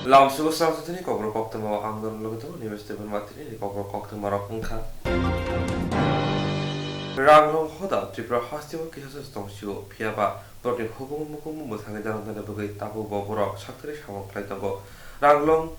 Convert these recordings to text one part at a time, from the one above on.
Langsung Swrangchati Kokborok Koktwma Angdon Logoto University Matini Kokborok Koktwma Rokungkha Ranglong Hoda Tripura Festival Kisas Tongshu Piaba Borni Hukum Mukum Mutangi Daran Bugai Tabu Boborok Shaktri Shamok Plaitago Ranglong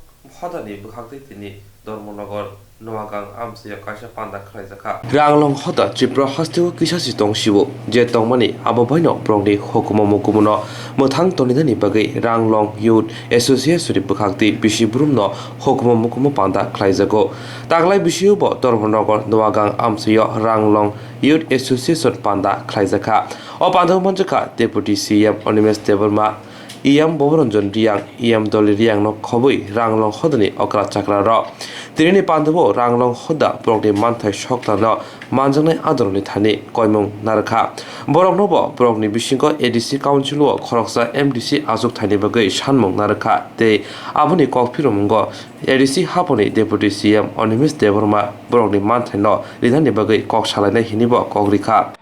Hodani Bukhakti Tini Dormonogor Noagang Amsia Kasha Panda Kraizaka Ranglong Hoda Tripura Festival Kisas Tongshu Je Tongmani Aboboino Brongdi Hukum Mukumuno Mutang Tonidani Bagai Ranglong Youth Association Bukhakti Bishibrumno Hukum Mukumu Panda Kraizago Taglai Bishubo Dormonogor Noagang Amsia Ranglong Youth Association Panda Kraizaka O Panda Manjaka Deputy CM Onimes Develma Iam Boronjon Riang Iam Doli Riang no Kobui Ranglong Hodani Okra Chakra Ro Tirini Pandavo Ranglong Hoda Brogni Mantai Shokta No Manjane Adorni Thani Koimung Naraka Borok Nobo Brogni Bishingo ADC Council Koroksa MDC Azuk Thani Bagai Shanmung Naraka De Abuni Kokpirumungo ADC Haponi Deputy CM Onimis Devorma Brogni Mantai No Lidani Bagai Kok Shalane Hinibo Kokrika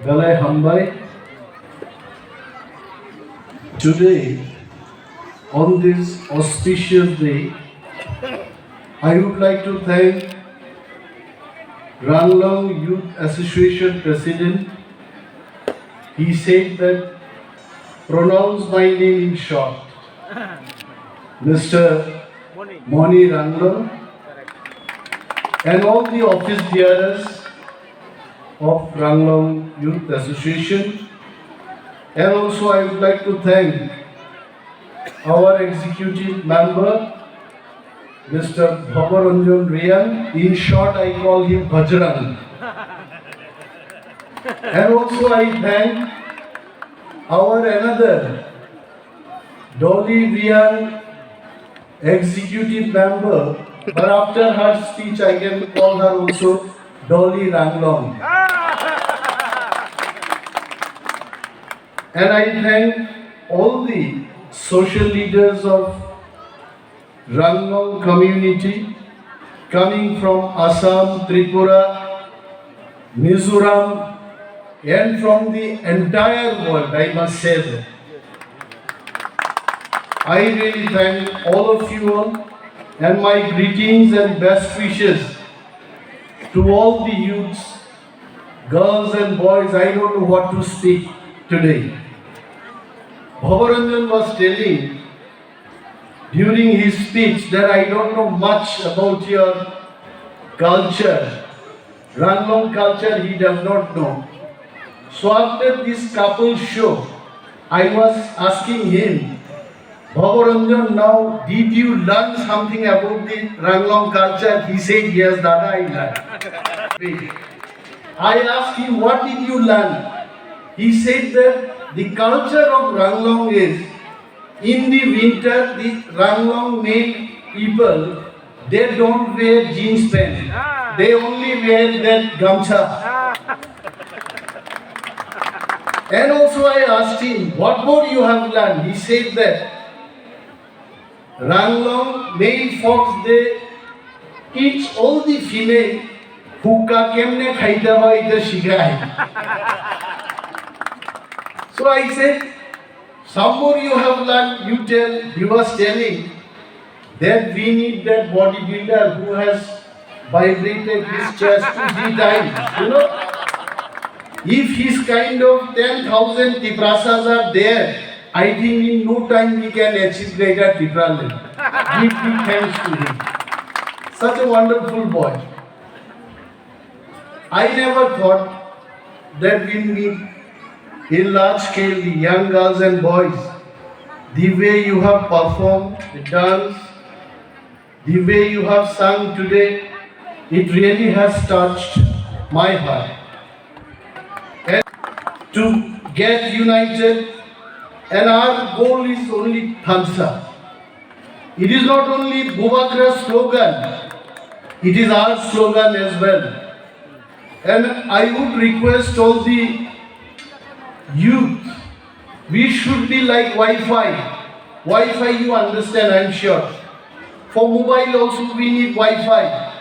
Galai Hambai. Today, on this auspicious day, I would like to thank Ranglong Youth Association President. He said that pronounce my name in short. Mr. Moni Ranglong and all the office bearers of Ranglong Youth Association. And also I would like to thank our executive member, Mr. Bhabaranjan Riyan. In short, I call him Bajrang. And also I thank our another Dolly Riyan, executive member, but after her speech I can call her also Dolly Ranglong. And I thank all the social leaders of Ranglong community coming from Assam, Tripura, Mizoram, and from the entire world, I must say that. I really thank all of you all and my greetings and best wishes to all the youths, girls and boys. I don't know what to speak today. Bhabaranjan was telling during his speech that I don't know much about your culture. Ranglong culture he does not know. So after this couple show, I was asking him, Bhabaranjan, now did you learn something about the Ranglong culture? He said, yes, Dada, I learned. I asked him, what did you learn? He said that the culture of Ranglong is, in the winter, the Ranglong made people, they don't wear jeans pants. They only wear that gamcha. And also I asked him, what more you have learned? He said that Ranglong made folks, they teach all the female hookah kemne khaita hoy ita shikhai. So I said, some more you have learned, you tell. He was telling that we need that bodybuilder who has vibrated his chest 2-3 times. You know, if his kind of 10,000 tiprasas are there, I think in no time we can achieve greater tipra level. Give thanks to him. Such a wonderful boy. I never thought that we meet in large scale the young girls and boys, the way you have performed the dance, the way you have sung today, it really has touched my heart. And to get united, and our goal is only thumbs up. It is not only Bubakra's slogan, it is our slogan as well. And I would request all the youth, we should be like Wi-Fi. Wi-Fi you understand, I am sure. For mobile also we need Wi-Fi.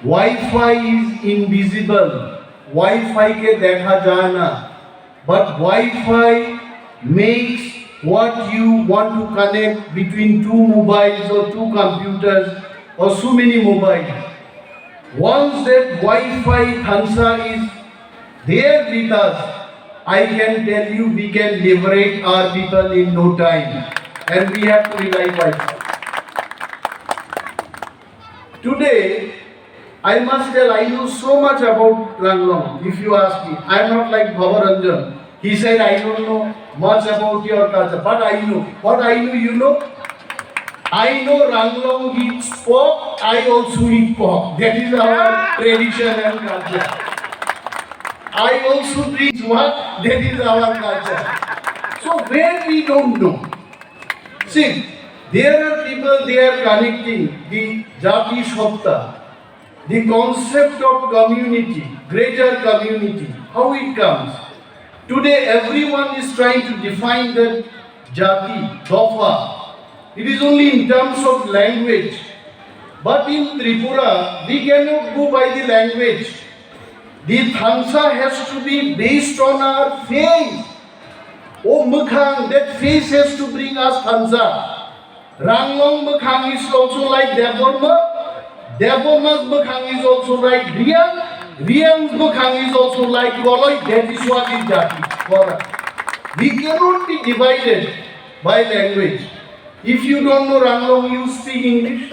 Wi-Fi is invisible. Wi-Fi ke dekha jana. But Wi-Fi makes what you want to connect between two mobiles or two computers or so many mobiles. Once that Wi-Fi Thansa is there with us, I can tell you we can liberate our people in no time, and we have to rely Wi-Fi. Today, I must tell I know so much about Ranglong. If you ask me, I am not like Bhavaranjan. He said I don't know much about your culture, but I know. What I know, you know? I know Ranglong eats pork, I also eat pork. That is our tradition and culture. I also drink what? That is our culture. So where we don't know. See, there are people, they are connecting the Jati Satta, the concept of community, greater community, how it comes. Today everyone is trying to define that Jati, Dofa. It is only in terms of language. But in Tripura, we cannot go by the language. The Thansa has to be based on our face. Oh Mukhang, that face has to bring us Thansa. Ranglong Mukhang is also like Deborma. Deborma's Mukhang is also like Riang. Riang's Mukhang is also like Goloi. That is what is Jati for us. We cannot be divided by language. If you don't know Ranglong, you speak English.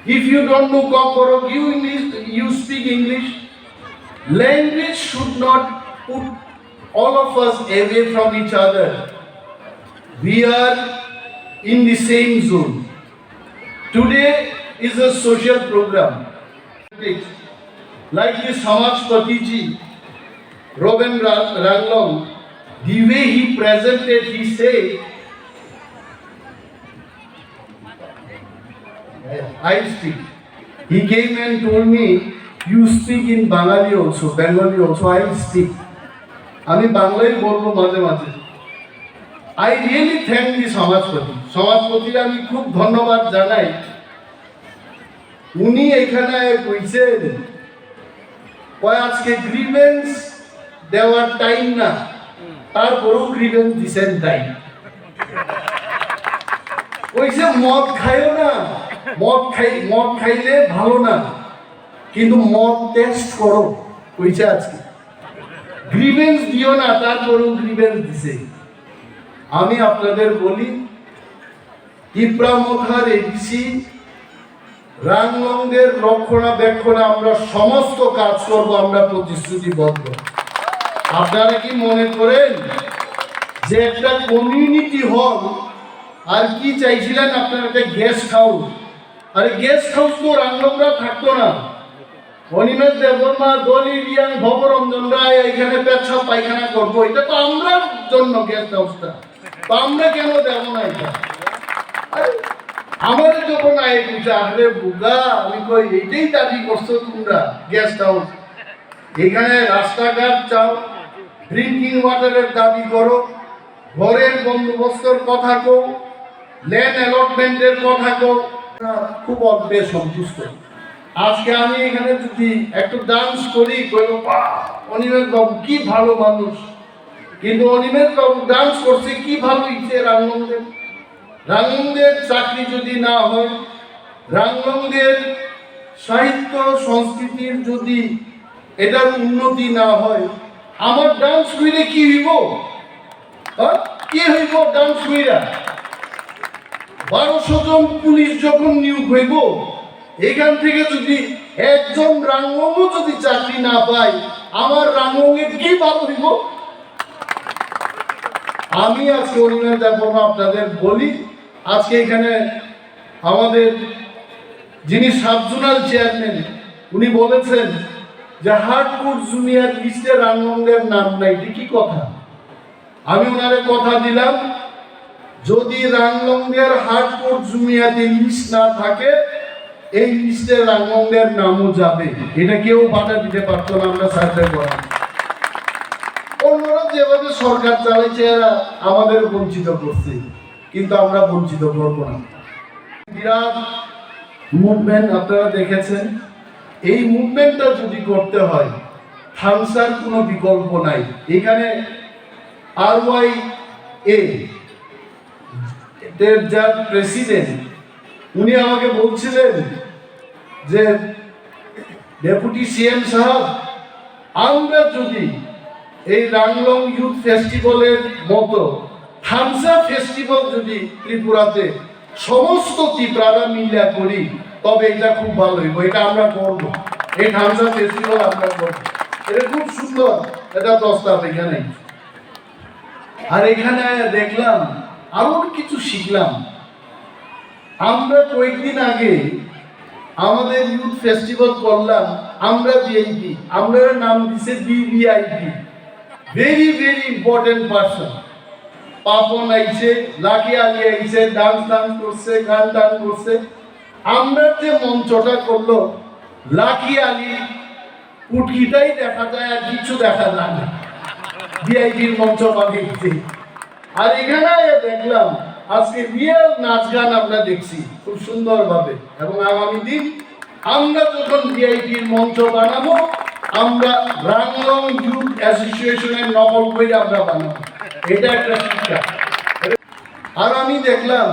If you don't know Kokborok, you speak English. Language should not put all of us away from each other. We are in the same zone. Today is a social program. Like the Swrangchati ji, Robin Ranglong, the way he presented, he said, I speak. He came and told me, you speak in Bengali also, I speak. আমি বাংলাই বলবো মাঝে মাঝে। I really thank the সমাজপতি। সমাজপতির আমি খুব ধন্যবাদ জানাই। উনি এখানে কইছেন, কয় আজকে গ্রিভেন্স দেওয়ার টাইম না, তারপরেও গ্রিভেন্স দিছেন তাই। কইছে মদ খাইও না, মদ খাইলে ভালো না, কিন্তু মদ টেস্ট করো, কইছে আজকে। গ্রিভেন্স দিও না, তারপরেও গ্রিভেন্স দিছে। আমি আপনাদের বলি, ইপ্রামথার এডিসি রাংলংদের রক্ষণাবেক্ষণে আমরা সমস্ত কাজ করব, আমরা প্রতিশ্রুতিবদ্ধ। আপনারা কি মনে করেন যে একটা কমিউনিটি হল আর কি চাইছিলেন আপনারা, একটা গেস্ট হাউস? আরে গেস্ট হাউস তো রাংলংরা থাকতো না। অনিমেষ দেববর্মা, দলি, রিয়াং, ভবরঞ্জন রায় এখানে পেচ্ছাপ পায়খানা করবো, এটা তো আমরা জন্য গেস্ট হাউসটা, তো আমরা কেন দেব না এটা? আমাদের যখন আয় বুঝা আরে বুগা, আমি কই এইটাই দাবি করছো তোমরা, গেস্ট হাউস। এখানে রাস্তাঘাট চাও, ড্রিঙ্কিং ওয়াটারের দাবি করো, ঘরের বন্দোবস্তর কথা কও, ল্যান্ড অ্যালটমেন্টের কথা কও, খুব অল্পে সন্তুষ্ট। আজকে আমি এখানে যদি একটু ডান্স করি, কইল অনিমেষ বাবু কি ভালো মানুষ, কিন্তু অনিমেষ বাবু ডান্স করছে কি ভালো ইচ্ছে রাংলংদের। রাংলংদের চাকরি যদি না হয়, রাংলংদের সাহিত্য সংস্কৃতির যদি এটার উন্নতি না হয়, আমার ডান্স কইলে কি হইব? কি হইব ডান্স কইরা? 1200 জন পুলিশ যখন নিয়োগ হইব, এখান থেকে যদি একজন রাংলংও যদি চাকরি না পায়, আমার রাংলংয়ের কি ভালো হইব? আমি আজকে অনিমেষ দেববর্মা আপনাদের বলি, আজকে এখানে আমাদের যিনি সাবজোনাল চেয়ারম্যান, উনি বলেছেন যে হার্টকোট জুনিয়র লিস্টে রাংলংদের নাম নাই। এটা কি কথা? আমি ওনারে কথা দিলাম, যদি রাংলংদের হার্টকোট জুনিয়রতে লিস্ট না থাকে, এই লিস্টে রাংলংদের নামও যাবে। এটা কেউ বাধা দিতে পারতো না, আমরা সাহায্য করা। অন্যরা যেভাবে সরকার চালাইছে, এরা আমাদের বঞ্চিত করছে, কিন্তু আমরা বঞ্চিত করবো না। বিরাট মুভমেন্ট আপনারা দেখেছেন। এই মুভমেন্টটা যদি করতে হয়, থানসার কোনো বিকল্প নাই। এখানে RYA যার প্রেসিডেন্ট, উনি আমাকে বলছিলেন যে ডেপুটি সিএম সাহেব, আমরা যদি এই রাংলং ইউথ ফেস্টিভ্যালের মতো থামসা ফেস্টিভ্যাল যদি ত্রিপুরাতে সমস্ত ত্রিপুরারা মিলিয়া করি, তবে এটা খুব ভালো হইব, এটা আমরা করবো, এই থামসা ফেস্টিভ্যাল আমরা করবো। এটা খুব সুন্দর এটা প্রস্তাব এখানে। আর এখানে দেখলাম আরো কিছু শিখলাম। আমরা কয়েকদিন আগে আমাদের ইউথ ফেস্টিভ্যাল করলাম, আমরা ভিআইপি, আমরা নাম দিছে VVIP, very very important person. Papon আইছে, লাকি আলী আইছে, ডান্স করছে, গান করছে। আমরা যে মঞ্চটা করলো, লাকি আলী উটকিটাই দেখা যায় আর কিছু দেখা যায় না, ভিআইপির মঞ্চ বানিয়েছে। আর এখানে দেখলাম আজকে রিয়েল নাচ গান আমরা দেখছি খুব সুন্দরভাবে। এবং আগামী দিন আমরা যখন ভিআইপির মঞ্চ বানাবো, আমরা রাংলং ইউথ অ্যাসোসিয়েশনের নকল করে আমরা বানাবো, এটা একটা শিক্ষা। আর আমি দেখলাম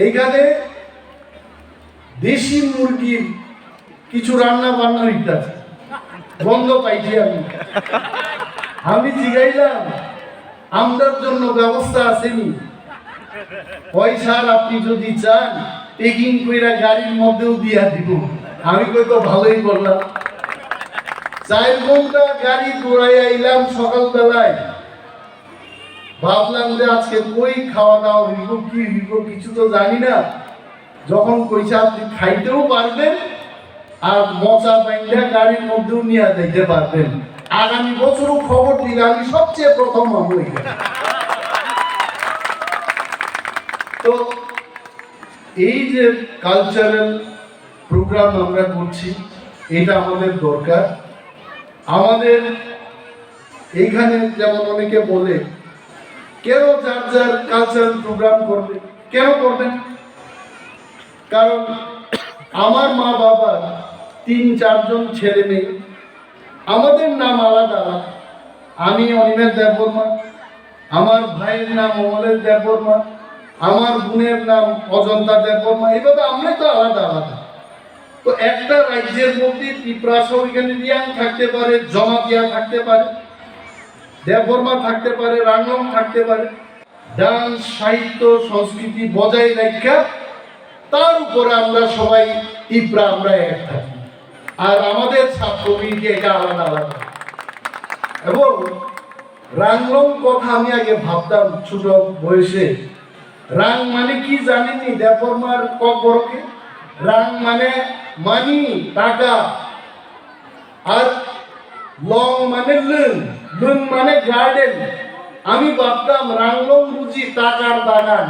এইখানে দেশি মুরগির কিছু রান্না বান্না হইতেছে, গন্ধ পাইছি আমি জিগাইলাম আমরার জন্য ব্যবস্থা আসেনি? পয়সার আপনি যদি চান পেকিং কইরা গাড়ির মধ্যেও দিয়া দিব। আমি কই তো ভালোই করলাম, 4 ঘন্টা গাড়ি দৌড়াই আইলাম সকালবেলায়। ভাবলাম যে আজকে কই খাওয়া দাওয়া হইব, কি হইব কিছু তো জানি না। যখন কইছে আপনি খাইতেও পারবেন আর মজা বাইন্দা গাড়ির মধ্যেও নিয়ে যাইতে পারবেন, আগামী বছরও খবর দিলে আমি সবচেয়ে প্রথম হব। তো এই যে কালচারাল প্রোগ্রাম আমরা করছি, এটা আমাদের দরকার। আমাদের এইখানে যেমন অনেকে বলে কেন যার যার কালচারাল প্রোগ্রাম করবে, কেন করবেন? কারণ আমার মা বাবার 3-4 জন ছেলে মেয়ে, আমাদের নাম আলাদা আলাদা। আমি অনিমেষ দেববর্মা, আমার ভাইয়ের নাম অমলেশ দেববর্মা, আমার বোনের নাম অজন্তা দেববর্মা, এইভাবে আমরা তো আলাদা আলাদা। তো একটা রাজ্যের মধ্যে ত্রিপুরা সহ এখানে রিয়াং থাকতে পারে, জমাতিয়া থাকতে পারে, দেববর্মা থাকতে পারে, রাংলং থাকতে পারে। ডান্স, সাহিত্য, সংস্কৃতি বজায় রাখা, তার উপরে আমরা সবাই ত্রিপুরা আমরা এক থাকি। আর আমাদের ছাত্রবৃত্তি এটা আলাদা আলাদা। এবং রাংলং কথা আমি আগে ভাবতাম ছোট বয়সে, রাং মানে কি জানিনি? দেববর্মার kokborokে রাং মানে মানি, টাকা। আর লং মানে লুন, লুন মানে গার্ডেন। আমি ভাবতাম রাংলং বুঝি টাকার বাগান।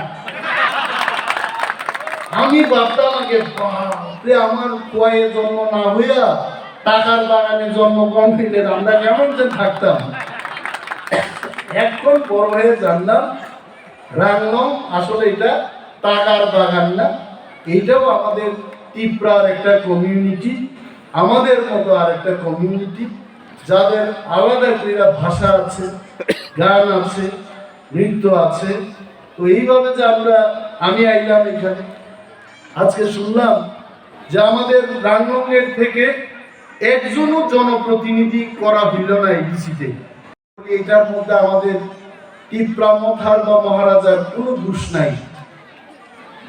আমি ভাবতাম আগে বাপরে, আমার কুয়ায় জন্ম না হইয়া টাকার বাগানে জন্মগ্রহণ করলে আমরা কেমন যে থাকতাম। এখন বড় হয়ে জানলাম রাংলং আসলে এটা টাকার বাগান না, এইটাও আমাদের ত্রিপুরার একটা কমিউনিটি, আমাদের মতো আর একটা কমিউনিটি, যাদের আলাদা করে ভাষা আছে, গান আছে, নৃত্য আছে। তো এইভাবে যে আমি আইলাম এখানে, আজকে শুনলাম যে আমাদের রাংলংয়ের থেকে একজনও জনপ্রতিনিধি করা হইল না এডিসিতে। এটার মধ্যে আমাদের ত্রিপুরা মথার বা মহারাজার কোনো দোষ নাই।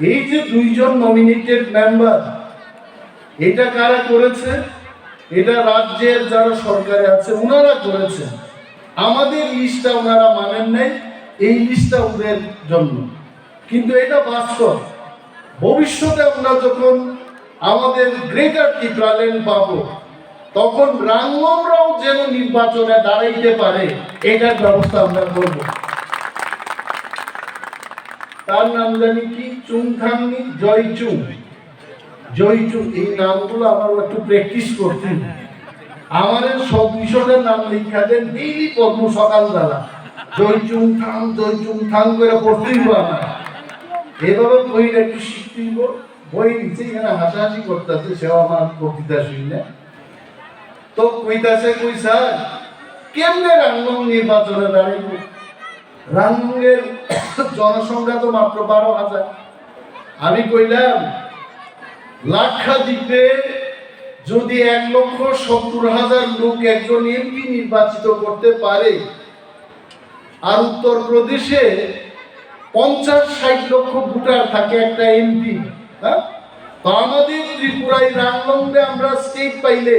এই যে 2 জন নমিনেটেড মেম্বার, এটা কারা করেছে? এটা রাজ্যের যারা সরকারে আছে ওনারা করেছে। আমাদের লিস্টটা ওনারা মানেন নাই, এই লিস্টটা ওদের জন্য। কিন্তু এটা বাস্তব। ভবিষ্যতে আমরা যখন আমাদের গ্রেটার ত্রিপুরাল্যান্ড পাবো, তখন রাংলংরাও যেন নির্বাচনে দাঁড়াইতে পারে, এটার ব্যবস্থা আমরা করব। তার নাম জানি কি? চুংথাংনি জয়চুং, জয়চুং। এই নামগুলো আমার একটু প্র্যাকটিস করতে। আমার 100-200টার নাম লেখা দেন, ডেইলি পদ্ম সকালবেলা জয়চুং থাং করে পড়তেই আমার। এভাবে বইটা একটু শিখতেই, বই নিচে এখানে হাসাহাসি করতেছে, সেও আমার বক্তৃতা শুনলে। তো কইতাছে, কই স্যার কেমনে রাংলং নির্বাচনে দাঁড়াইব? রাঙ্গুনের জনসংখ্যা তো মাত্র 12,000। আমি কইলাম লাক্ষাদ্বীপে যদি 1,70,000 লোক একজন এমপি নির্বাচিত করতে পারে, আর উত্তরপ্রদেশে 50-60 লক্ষ ভোটার থাকে একটা এমপি, হ্যাঁ, তো আমাদের ত্রিপুরায় রাংলংয়ে আমরা স্টেট পাইলে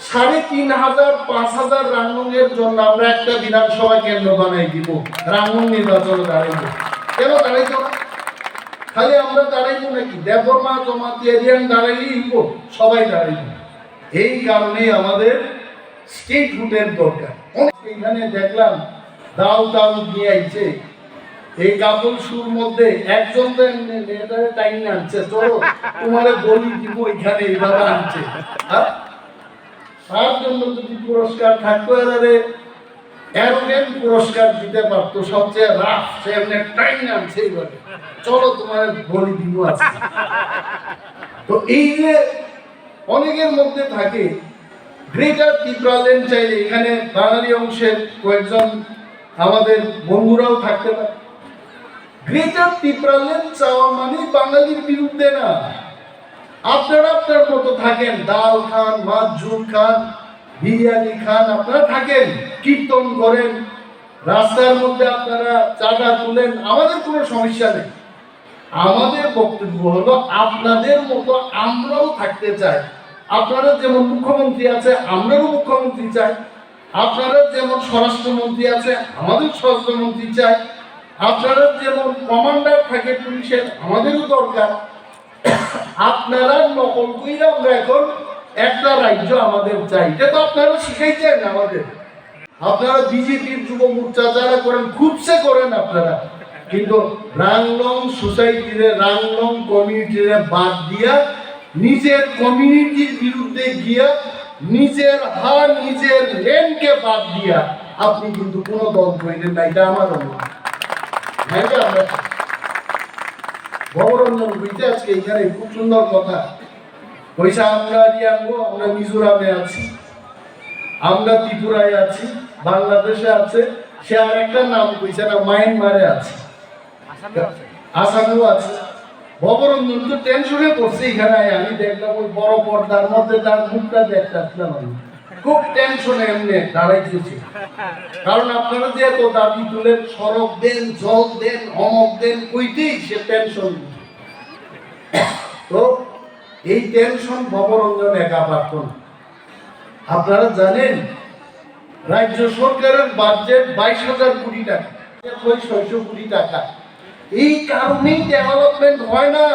3,500-5,000 রাংলংয়ের জন্য আমরা একটা বিধানসভা কেন্দ্র বানাই দিব। রাংলং নির্বাচনে দাঁড়াইব, কেন দাঁড়াইতো না? খালি আমরা দাঁড়াইবো নাকি? দেববর্মা জমাতি এরিয়ান দাঁড়াইলেই হইব, সবাই দাঁড়াইব। এই কারণে আমাদের স্টেট রুটের দরকার। এখানে দেখলাম দাও দাও নিয়ে আইছে, এই কাপল শুর মধ্যে একজন তো মেয়েটারে টাইম আনছে, চলো তোমারে বলি দিব, এখানে এইভাবে আনছে। তার জন্য যদি পুরস্কার থাকতো, এবারে অ্যারোগেন্ট পুরস্কার দিতে পারতো, সবচেয়ে রাফ, সে এমনি টাইম আনছে এইভাবে, চলো তোমার বলি দিব আছে। তো এই যে অনেকের মধ্যে থাকে গ্রেটার ত্রিপুরাল্যান্ড চাইলে এখানে বাঙালি অংশের কয়েকজন আমাদের বন্ধুরাও থাকতে পারে। গ্রেটার ত্রিপুরাল্যান্ড চাওয়া মানে বাঙালির বিরুদ্ধে না। আপনারা আপনার মতো থাকেন, ডাল খান, মাছ ঝুল খান, বিরিয়ানি খান, আপনারা থাকেন, কীর্তন করেন, রাস্তার মধ্যে আপনারা চাঁদা তুলেন, আমাদের কোনো সমস্যা নেই। আমাদের বক্তব্য হলো আপনাদের মতো আমরাও থাকতে চাই। আপনারা যেমন মুখ্যমন্ত্রী আছে, আমরাও মুখ্যমন্ত্রী চাই। আপনারা যেমন স্বরাষ্ট্রমন্ত্রী আছে, আমাদের স্বরাষ্ট্রমন্ত্রী চাই। আপনারা যেমন কমান্ডার থাকে পুলিশের, আমাদেরও দরকার। আপনারা নকল কইরা আমরা এখন একটা রাজ্য আমাদের চাই, এটা তো আপনারা শিখাইছেন আমাদের। আপনারা বিজেপির যুব মোর্চা যারা করেন, খুবসে করেন আপনারা, কিন্তু রাংলং সোসাইটিরে, রাংলং কমিউনিটিরে বাদ দিয়া নিজের কমিউনিটির বিরুদ্ধে গিয়া, নিজের হার, নিজের লেনকে বাদ দিয়া আপনি কিন্তু কোনো দল করেন না, এটা আমার অনুমান। ভবরঞ্জন হইতে আজকে এখানে খুব সুন্দর কথা কইসা, আমরা রিয়াঙ্গো, আমরা মিজোরামে আছি, আমরা ত্রিপুরায় আছি, বাংলাদেশে আছে, সে আর একটা নাম কইছে না, মায়ানমারে আছে, আসামেও আছে। ভবরঞ্জন তো টেনশনে পড়ছে এখানে। আমি দেখলাম ওই বড় পর্দার মধ্যে তার মুখটা দেখতাম, আমি খুব টেনশনে এমনি দাঁড়াইতেছি। কারণ আপনারা যে এত দাবি তুলেন, সড়ক দেন, জল দেন, অমক দেন, কইতেই সে টেনশন। তো এই টেনশন ভবরঞ্জন একা পারত না। আপনারা জানেন রাজ্য সরকারের বাজেট 22,000 কোটি টাকা, 600 কোটি টাকা। এই কারণেই ডেভেলপমেন্ট হয় না,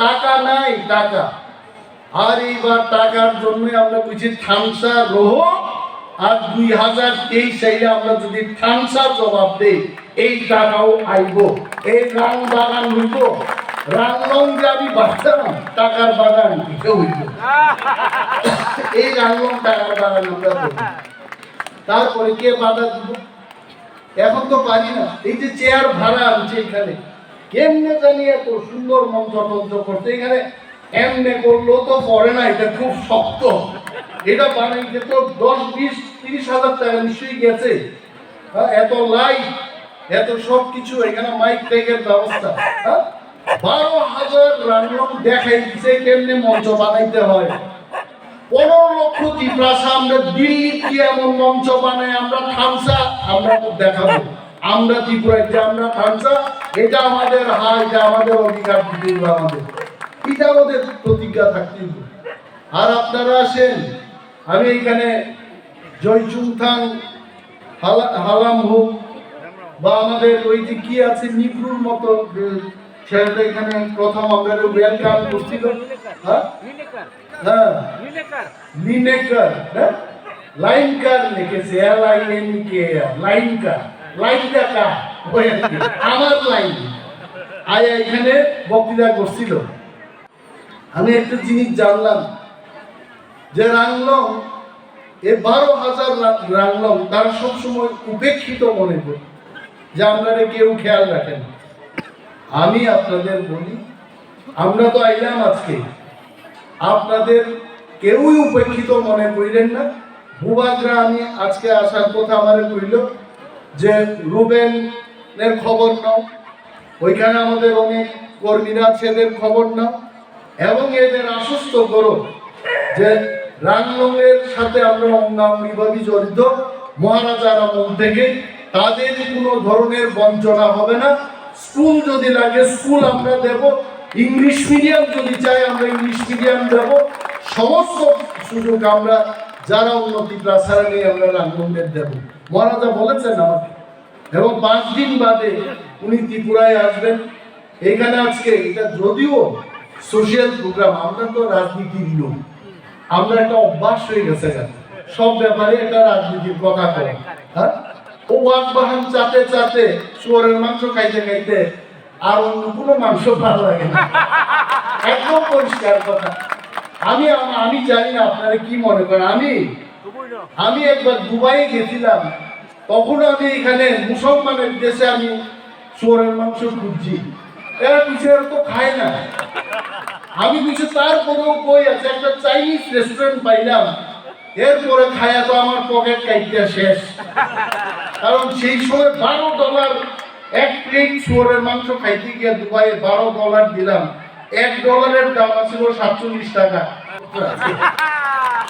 টাকা নাই, টাকা। আর এইবার টাকার জন্য আমরা বুঝি থামসা রোহ, আর 2023 সালে আমরা যদি থামসা জবাব দেই, এই টাকাও আইব, এই রাং বাগান হইব। রাংলং যে আমি ভাবতাম টাকার বাগান, এটা হইব, এই রাংলং টাকার বাগান আমরা করব। তারপরে কে বাধা দিব? এখন তো পারি না। এই যে চেয়ার ভাড়া আনছে এখানে, কেমনে জানি এত সুন্দর মঞ্চ টঞ্চ করতে, এখানে এমনে করলেও তো পড়ে না, এটা খুব শক্ত। এটা বানাইতে তো 10-20-30,000 টাকা নিশ্চয়ই গেছে। এত লাইট, এত সব কিছু, এখানে মাইক টাইকের ব্যবস্থা। 12,000 রাংলং দেখাই দিচ্ছে কেমনে মঞ্চ বানাইতে হয়। 15 লক্ষ ত্রিপ্রাসা আমরা দিল্লি কি এমন মঞ্চ বানাই, আমরা থামসা আমরা দেখাবো, আমরা ত্রিপুরায় যে আমরা থামসা, এটা আমাদের হার, এটা আমাদের অধিকার দিতে হবে, আমাদের এটা আমাদের প্রতিজ্ঞা থাকতে হবে। আর আপনারা আসেন, আমি এখানে জয়চুংথাং হালাম হোক বা আমাদের ওই যে কি আছে নিপ্রুর মতো, সেটা এখানে প্রথম আমরা ওয়েলকাম করছি। হ্যাঁ, লিনেকার, লাইনকার লিখেছে, LINKR, লাইনকার, লাইনটা কার, আমার লাইন। আয়া এখানে বক্তৃতা করছিল। আমি একটা জিনিস জানলাম যে রাংলং, এই 12,000 রাংলং তার সবসময় উপেক্ষিত মনে করি, যে আপনারা কেউ খেয়াল রাখেন। আমি আপনাদের বলি, আমরা তো আইলাম আজকে, আপনাদের কেউই উপেক্ষিত মনে করিলেন না। ভূভাগরা আমি আজকে আসার কথা আমার কইল যে রুবেন এর খবর নাও, ওইখানে আমাদের অনেক কর্মীরা আছে, এদের খবর নাও এবং এদের আশ্বস্ত করো যে রাংলংয়ের সাথে আমরা অঙ্গাঙ্গিভাবে জড়িত মহারাজার আমল থেকে, তাদের কোনো ধরনের বঞ্চনা হবে না। স্কুল যদি লাগে স্কুল আমরা দেব, ইংলিশ মিডিয়াম যদি চাই আমরা ইংলিশ মিডিয়াম দেব, সমস্ত সুযোগ আমরা যারা উন্নতি প্রাসারে নেই আমরা রাংলংয়ের দেব। মহারাজা বলেছেন আমাকে, এবং 5 দিন বাদে উনি ত্রিপুরায় আসবেন। এখানে আজকে এটা যদিও সোশ্যাল প্রোগ্রাম, আমরা তো রাজনীতির লোক, আমরা একটা অভ্যাস হয়ে গেছে সব ব্যাপারে একটা রাজনীতির কথা কয়। হ্যাঁ, ও ওয়াকবাহান চাতে চাতে শুয়োরের মাংস খাইতে খাইতে আর অন্য কোনো মাংস ভালো লাগে না, একদম পরিষ্কার কথা। আমি জানি না আপনারা কি মনে করেন। আমি একবার দুবাই গেছিলাম, তখন আমি এখানে মুসলমানের দেশে আমি শুয়োরের মাংস খুঁজছি, এরা পিছিয়ে তো খায় না। আমি কিছু তারপরেও বই আছে, একটা চাইনিজ রেস্টুরেন্ট পাইলাম, এরপরে খায়া তো আমার পকেট কাইটা শেষ। কারণ সেই সময় $12 এক প্লেট শুয়োরের মাংস খাইতে গিয়ে দুবাইয়ে $12 দিলাম, $1 দাম ছিল 47 টাকা।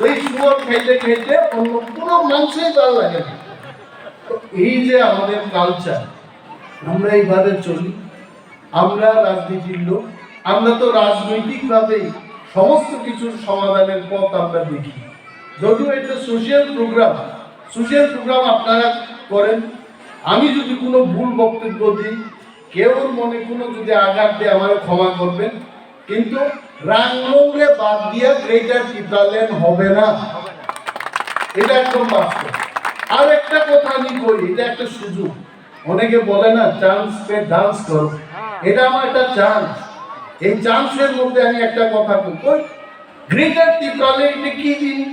ওই শুয়োর খাইতে খাইতে অন্য কোনো মাংসই ভালো লাগে না। তো এই যে আমাদের কালচার, আমরা এইভাবে চলি, আমরা রাজনীতির লোক, আমরা তো রাজনৈতিকভাবেই সমস্ত কিছুর সমাধানের পথ আমরা দেখি। যদিও এটা সোশ্যাল প্রোগ্রাম আপনারা করেন, আমি যদি কোনো ভুল বক্তব্য দিই, কেউ মনে কোনো যদি আঘাত দেয় আমার ক্ষমা করবেন, কিন্তু রাংলংরে বাদ দিয়া গ্রেটার ত্রিপুরাল্যান্ড হবে না, এটা একদম বাস্তব। আর একটা কথা আমি কই, এটা একটা সুযোগ। অনেকে বলে না চান্স পে ডান্স করো, এটা আমার একটা চান্স। এই চান্সের মধ্যে আমি একটা কথা কই, গ্রেটার ত্রিপুরাল্যান্ড কি জিনিস,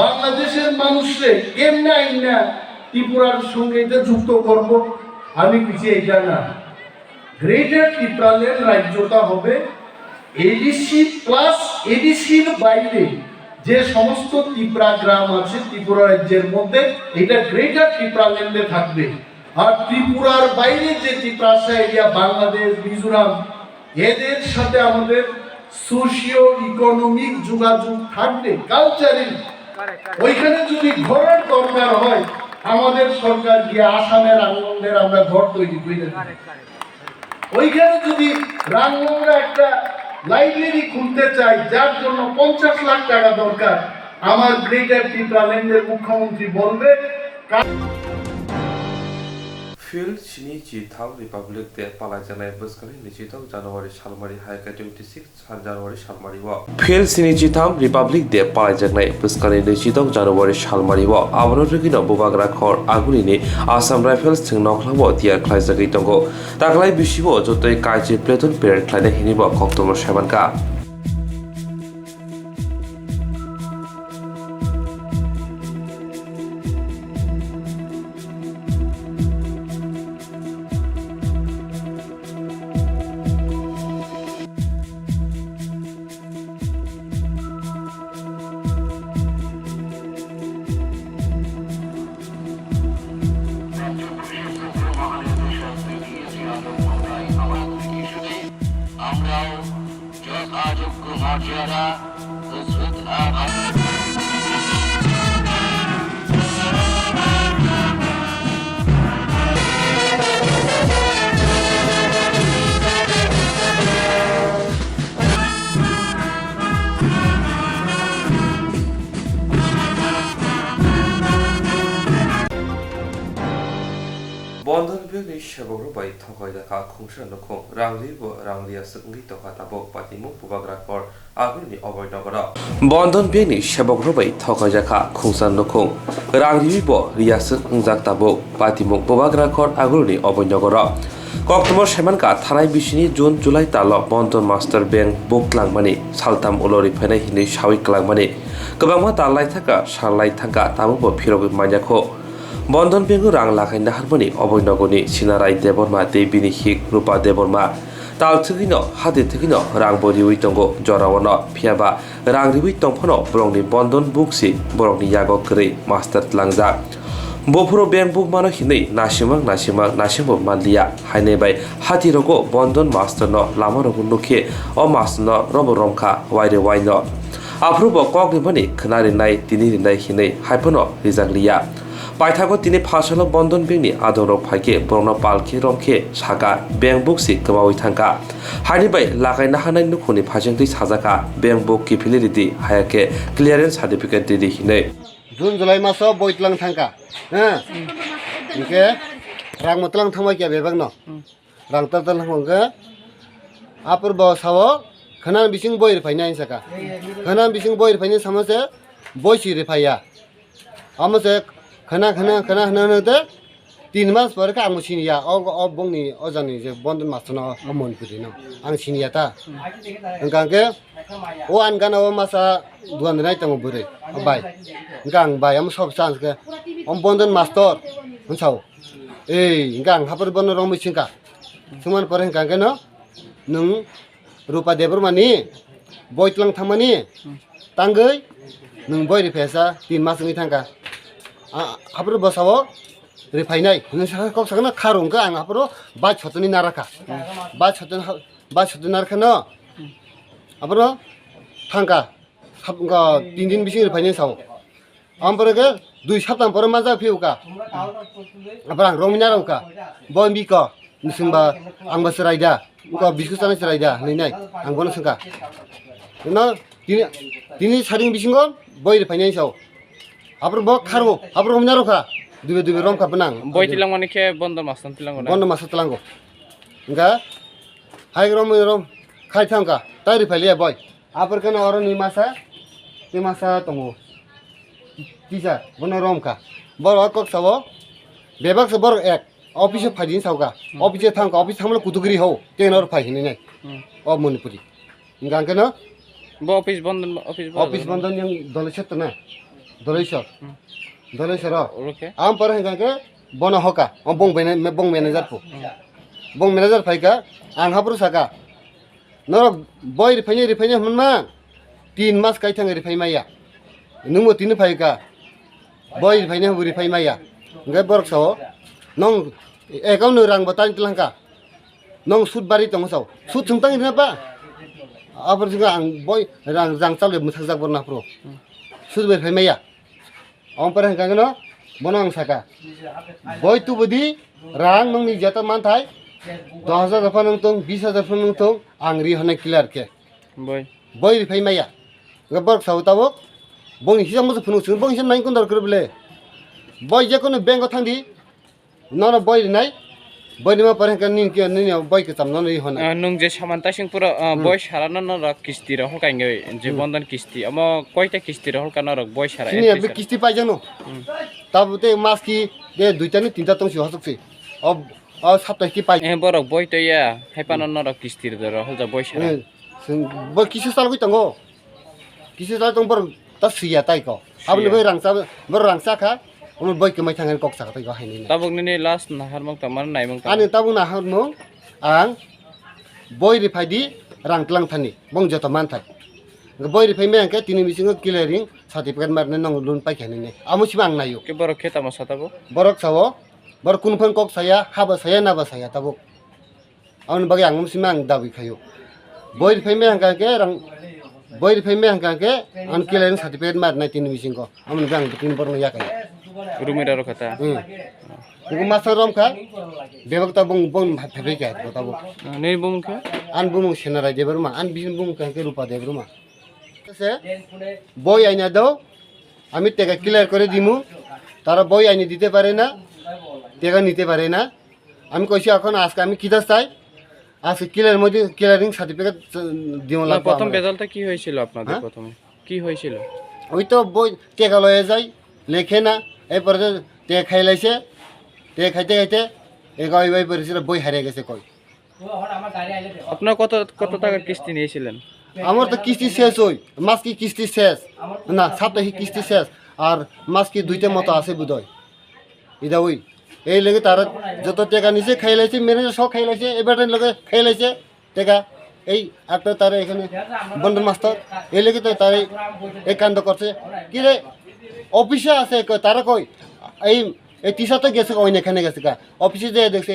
বাংলাদেশের মানুষরে কেমনে আইনা ত্রিপুরার সঙ্গে এটা যুক্ত করব, আমি কিছু এটা না। গ্রেটার ত্রিপুরাল্যান্ড রাজ্যটা হবে এডিসি প্লাস এডিসির বাইরে যে সমস্ত ত্রিপুরা গ্রাম আছে ত্রিপুরা রাজ্যের মধ্যে, এটা গ্রেটার ত্রিপুরাল্যান্ডে থাকবে। আর ত্রিপুরার বাইরে যে ত্রিপুরা এরিয়া, বাংলাদেশ, মিজোরাম, এদের সাথে আমাদের সোশিও ইকোনমিক যোগাযোগ থাকবে, কালচারাল। ওইখানে যদি ঘরের দরকার হয়, আমাদের সরকার গিয়ে আসামের রাংলংয়ের আমরা ঘর তৈরি করে দেব। ওইখানে যদি রাংলংরা একটা লাইব্রেরি খুলতে চাই, যার জন্য 50 লাখ টাকা দরকার, আমার গ্রেটার ত্রিপুরাল্যান্ডের মুখ্যমন্ত্রী বলবে फिल्ड चिनी चिथाव रिपाब्लिक दे पालाय जानाय बोसोरनि 23 জানুয়ারি सालमारि हाइका 26 জানুয়ারি सालमारि फिल्ड चिनी चिथाव रिपाब्लिक दे पालाय जानाय बोसोरनि 23 জানুয়ারি सालमारि आबानो रुगिनो बुबाग्रा खर आगुनिनि आसाम राइफल्स थिं नखलाबो तियार ख्लायजागै दंगो दाख्लाय बिसिबो जतै काइजे प्लेटुन पेरेड ख्लायनाय हिनिबो कक्तमा सेबानका বন্ধন বিভাগनि सेबग्रो बाय थगाय दाखा खुंसा नखं रांलिबो रांलिया सगंगि तखा ताबो पातिमु बुबाग्रा कर आगुनि अबयनगर बন্ধন বিভাগनि सेबग्रो बाय थगाय दाखा खुंसा नखं रांलिबो रियासक अंजाक ताबो पातिमु बुबाग्रा कर आगुनि अबयनगर कक्तमा सेमानका थानाय बिसिनि जुन जुलाइ ताल बন্ধन मास्टार बैंक बुकलांमानि सालताम उलरि फैनाय हिनि सावि क्लांमानि गोबांमा तालाय थाका सालाय थाका ताबो फिरगु मान्याखौ बন্ধন बेंगु रां लाखायना हारमनि अबयनगरनि सिनाराय देबरमा देबिनि हिक रूपा देबरमा तालथिगिनो हादि थिगिनो रां बरिउइ दंगो जरावनो फियाबा रां रिउइ दंफनो बरंनि बন্ধन बुंसि बरंनि यागो करै मास्टार लांजा বফুরো ব্যাংক বুক মানো হিनै নাসিমক মানলিয়া হাইনে বাই হাতিরগো বন্ধন মাস্টার ন লামা রগু নুখে ও মাস্টার ন রব রমখা ওয়াইরে ওয়াইন আফ্রুব কক নিবনি খনারি নাই তিনি রিনাই হিनै হাইফনো রিজাংলিয়া পাইথাগো তিনি ফাসলো বন্ধন ব্যাংকনি আদরক ফাইকে বরনা পালखे রমखे সাগা ব্যাংক বুক সি গমাওই থাঙ্কা হাইনি বাই লাগাইনা হানাই নুখুনি ফাজেंगदै সাজাকা ব্যাংক বুক কিফিলিরিদি হায়াকে ক্লিয়ারেন্স সার্টিফিকেট দিদি হিनै Jun July maso boitlang thangka. Oke. Rang mutlang thamai kya bebang no. Rang tartal hongka. Apur bawa sawo khanan bising boy refaina insaka. Khanan bising boy refaina samase boy si refaya. Amase khana te 3 mas par ka ang siniya o bongni o jani je bondon master no amon pudi no. Ang siniya ta. Engkangke o an kana o masa duan nai tang bure. Bai. Engkang bai am sob chance ke. Om bondon master. Unsau. Engkang hapur bondon rong misingka. Suman par engkangke no. Nung rupa debur mani boitlang thamani tanggei nung boy repesa 3 mas ngi thangka. Hapur basawo refainai nsa kok sakna kharung ka ang apro ba chotoni naraka ba choton naraka no apro thangka sapga 3 din bising refainai saw ampore ke 2 saptam pore maja phiuka aprang romina rauka bombi ko nisingba ang basraida ko biskusana sraida nai ang bono sangka no tini saring bisingon boy refainai saw apro bo kharu apro romina rauka Dube rom ka benang. Boy tilang mana ke bondon masang tilang mana? Bondon masang tilang ko. Enggak. Hai rom kai thangka. Tari phalia boy. Apar kana orang ni masa tongo. Tisa bono rom ka. Bor kok sawo. Bebak se bor ek. Office phadin sauka. Office thangka office thamlo kutugri ho. Tenor phai hini nai. O monipuri. Enggak kana. Bo office bondon yang dolishat na. Dolishat. Dolisara. Okay. Am par hengke bono hoka. Om bong manager po. Bong manager phai ka ang hapru saka. Nor boy refainai manma 3 mas kai thang refai maya. Numo 3 phai ka. Boy refai maya. Ngai borok saw. Nong account rang batan tlangka. Nong sud bari tong saw. Sud chungtang ina ba. Apar juga ang boy rang chal muthak borna pro. Sud refai maya. Om parang kang no bonang saka boy tu budi rang nong ni jata man thai 10,000 dafa nong tong 20,000 dafa nong tong angri hone clear ke boy ri phai maya gabor sautabo bong hisam mo phunu sun bong hisam nai kon dar korble boy je kono bank thandi no boy nai boy ni ma parang kan nin ke ni boy ke tamno ni hone nung je samanta sing pura boy sarana no rak kisti ro holkai ngai je bondon kisti amo koita kisti ro holka no rak boy sara ni ab kisti pai jano tabute mas ki de 2 ta ni 3 ta tong si hasukse ob sapta ki pai borok boy to ya haipano no rak kisti ro holja boy sara boy kisi sal ko tango kisi sal tong bor ta siya tai ko abni boy rang sa kha Umur boy kemai tangan kok sakit kau ini. Tabung ni last nahar mong taman naik mong taman. Ane tabung nahar mong ang boy rifai di rang telang thani bong jatuh mantai. Boy rifai me angke tini misingo clearing sertifikat marne nong lun pai kene ne. Amu si bang nayo. Ke borok kita masa tabu? Borok sawo. Borok kunpun kok saya haba saya naba saya tabu. Amun bagi ang si mang dawi kayo. Boy rifai me angke rang boy rifai me angke an clearing sertifikat marne tini misingo. Amun bang bikin borno ya kayo. Rumah daro kata. Ngu master rom ka bebak ta bong phabe ka tabu. Nei bong ka? An bong senara de berma an bisin bong ka ke rupa de berma. Se boy aina daw আমি টাকা clear করে দিমু তারা বই আইনি দিতে পারে না টাকা নিতে পারে না আমি কইছি এখন আজকে আমি কিটা চাই আজকে ক্লিয়ার মধ্যে ক্লিয়ারিং সার্টিফিকেট দিও লাগবে প্রথম রেজাল্টটা কি হয়েছিল আপনাদের প্রথমে কি হয়েছিল ওই তো বই টাকা লয়ে যায় লেখে না এরপরে টাকা খাইলাইছে টাকা খাইতে খাইতে এগাই বাই পরিছিল বই হারিয়ে গেছে কই আপনার কত কত টাকা কিস্তি নিয়েছিলেন আমার তো কিস্তি শেষ হই মাস কি কিস্তি শেষ না সাপ্তাহিক কিস্তি শেষ আর মাস কি দুইটা মতো আছে বুঝই এটা ওই এই লাগে তারা যত টাকা নিচে খাইলাইছে ম্যানেজার সব খাইলাইছে এবারে লগে খাইলাইছে টাকা এই একটা তারা এখানে বন্ধন মাস্টার এই লাগে তো তারা এই কাণ্ড করছে কি রে অফিসে আছে তারা কই এই এই টিশা তো গেছে ওই এখানে গেছে গা অফিসে যেয়ে দেখছে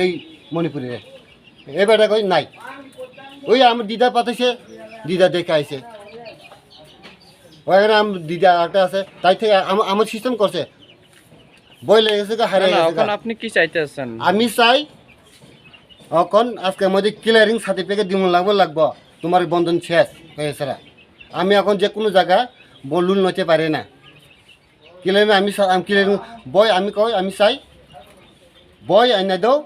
এই মণিপুরে এই বেটা কই নাই ওই আমার দিদা পাঠাইছে দিদা দেখে আইছে ওখানে আমার দিদা একটা আছে তাই থেকে আমার সিস্টেম করছে বই লেগে গেছে হারে এখন আপনি কি চাইতেছেন আমি চাই এখন আজকে মধ্যে ক্লিয়ারিং সার্টিফিকেট দিব লাগবো তোমার বন্ধন শেষ হয়েছে আমি এখন যে কোনো জায়গায় লোন নিতে পারি না ক্লিয়ারিং আমি ক্লিয়ারিং বই আমি কই আমি চাই বই আনি দাও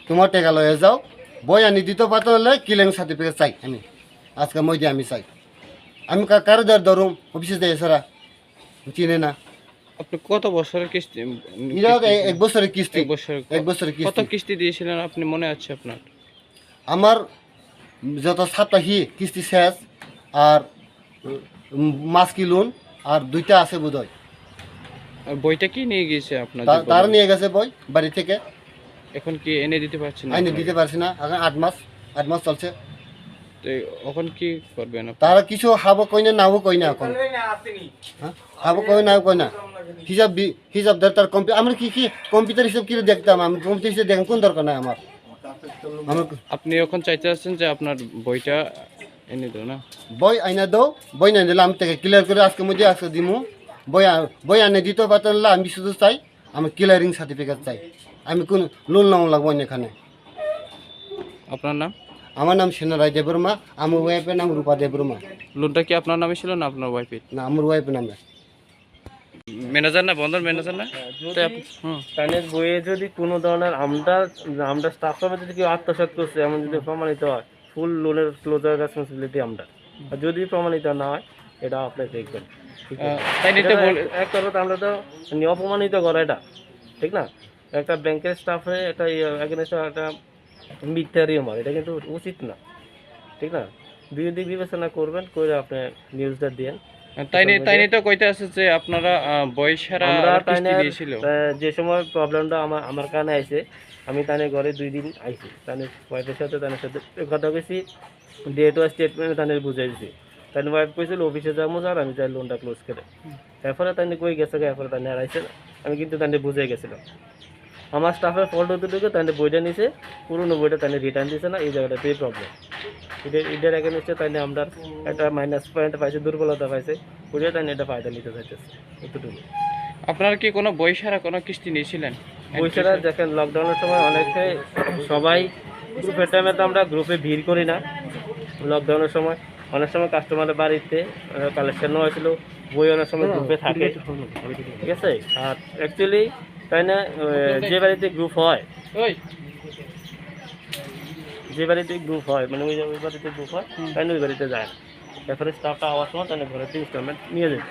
তোমার টেকা লয়ে যাও বই আনি দিতে পারতে হলে ক্লিয়ারিং সার্টিফিকেট চাই আমি আজকে মধ্যে আমি চাই আমি কারো ধরুম অফিসে যাই সারা চিনে না আপনি কত বছরের কিস্তি এক বছরের কিস্তি এক বছরের কত কিস্তি দিয়েছিলেন আপনি মনে আছে আপনার আমার যত সাপ্তাহিক কিস্তি শেষ আর মাস কি লোন আর 2টা আছে বোধহয় বইটা কি নিয়ে গিয়েছে আপনার তারা নিয়ে গেছে বই বাড়ি থেকে এখন কি এনে দিতে পারছেন না এনে দিতে পারছি না এখন 8 মাস চলছে তো এখন কি করবেন তারা কিছু হাবো কই না নাও কই না এখন হাবো কই নাও কই না হিসাব তার আমরা কি কম্পিউটার হিসাব কি দেখতাম আমি কম্পিউটার হিসাব দেখেন কোন দরকার নাই আমার আপনি এখন চাইতে আছেন যে আপনার বইটা এনে দাও না বই আইনা দাও বই না দিলে আমি থেকে ক্লিয়ার করে আজকে মধ্যে আজকে দিমু বই আনে দিতে পারতাম না আমি শুধু চাই আমি ক্লিয়ারিং সার্টিফিকেট চাই আমি কোন লোন নাও লাগবো এখানে আপনার নাম আমার নাম সেনারায় দেববর্মা আমার ওয়াইফের নাম রূপা দেববর্মা লোনটা কি আপনার নামে ছিল না আপনার ওয়াইফের না আমার ওয়াইফের নামে ম্যানেজার না বন্ধন ম্যানেজার না কানের বইয়ে যদি কোনো ধরনের আমরা স্টাফ সমেত যদি কেউ আত্মসাৎ করছে এমন যদি প্রমাণিত হয় ফুল লোনের ক্লোজার রেসপন্সিবিলিটি আমরা আর যদি প্রমাণিত না হয় এটা আপনার দেখবেন তাই নিতে এক কথা আমরা তো অপমানিত করা এটা ঠিক না একটা ব্যাংকের স্টাফে একটা একটা মিথ্যা রিউমার এটা কিন্তু উচিত না ঠিক না দুই দিক বিবেচনা করবেন করে আপনি নিউজটা দেন তাই নিয়ে তো কইতে আছে যে আপনারা বই সারা কিস্তি দিয়েছিল যে সময় প্রবলেমটা আমার কানে আইছে আমি তানে ঘরে 2 দিন আইছি তানে ওয়াইফের সাথে কথা কইছি ডেট ওয়াইজ স্টেটমেন্ট তানে বুঝাই দিছি তানে ওয়াইফ কইছিল অফিসে যাবো স্যার আমি চাই লোনটা ক্লোজ করে এরপরে তানে কই গেছে এরপরে তানে আর আইছে আমি কিন্তু তানে বুঝাই গেছিলাম আমার স্টাফের ফল্ট হতে তানে বইটা নিছে পুরনো বইটা তানে রিটার্ন দিছে না এই জায়গাটাতেই প্রবলেম এটার আগে নিচ্ছে তাই আমরা একটা মাইনাস পয়েন্ট পাইছে দুর্বলতা পাইছে ওইটা তাই এটা ফায়দা নিতে চাইতেছে এতটুকু আপনারা কি কোনো বই সারা কোনো কিস্তি নিয়েছিলেন বই সারা দেখেন লকডাউনের সময় অনেকে সবাই গ্রুপের টাইমে তো আমরা গ্রুপে ভিড় করি না লকডাউনের সময় অনেক সময় কাস্টমারের বাড়িতে কালেকশন হয়েছিল বই অনেক সময় গ্রুপে থাকে ঠিক আছে আর অ্যাকচুয়ালি তাই না যে বাড়িতে গ্রুপ হয় যে বাড়িতে গ্রুপ হয় মানে ওই বাড়িতে গ্রুপ হয় তাই ওই বাড়িতে যায় না এরপরে স্টাফটা আওয়ার সময় তাই ঘরে ইনস্টলমেন্ট নিয়ে যায়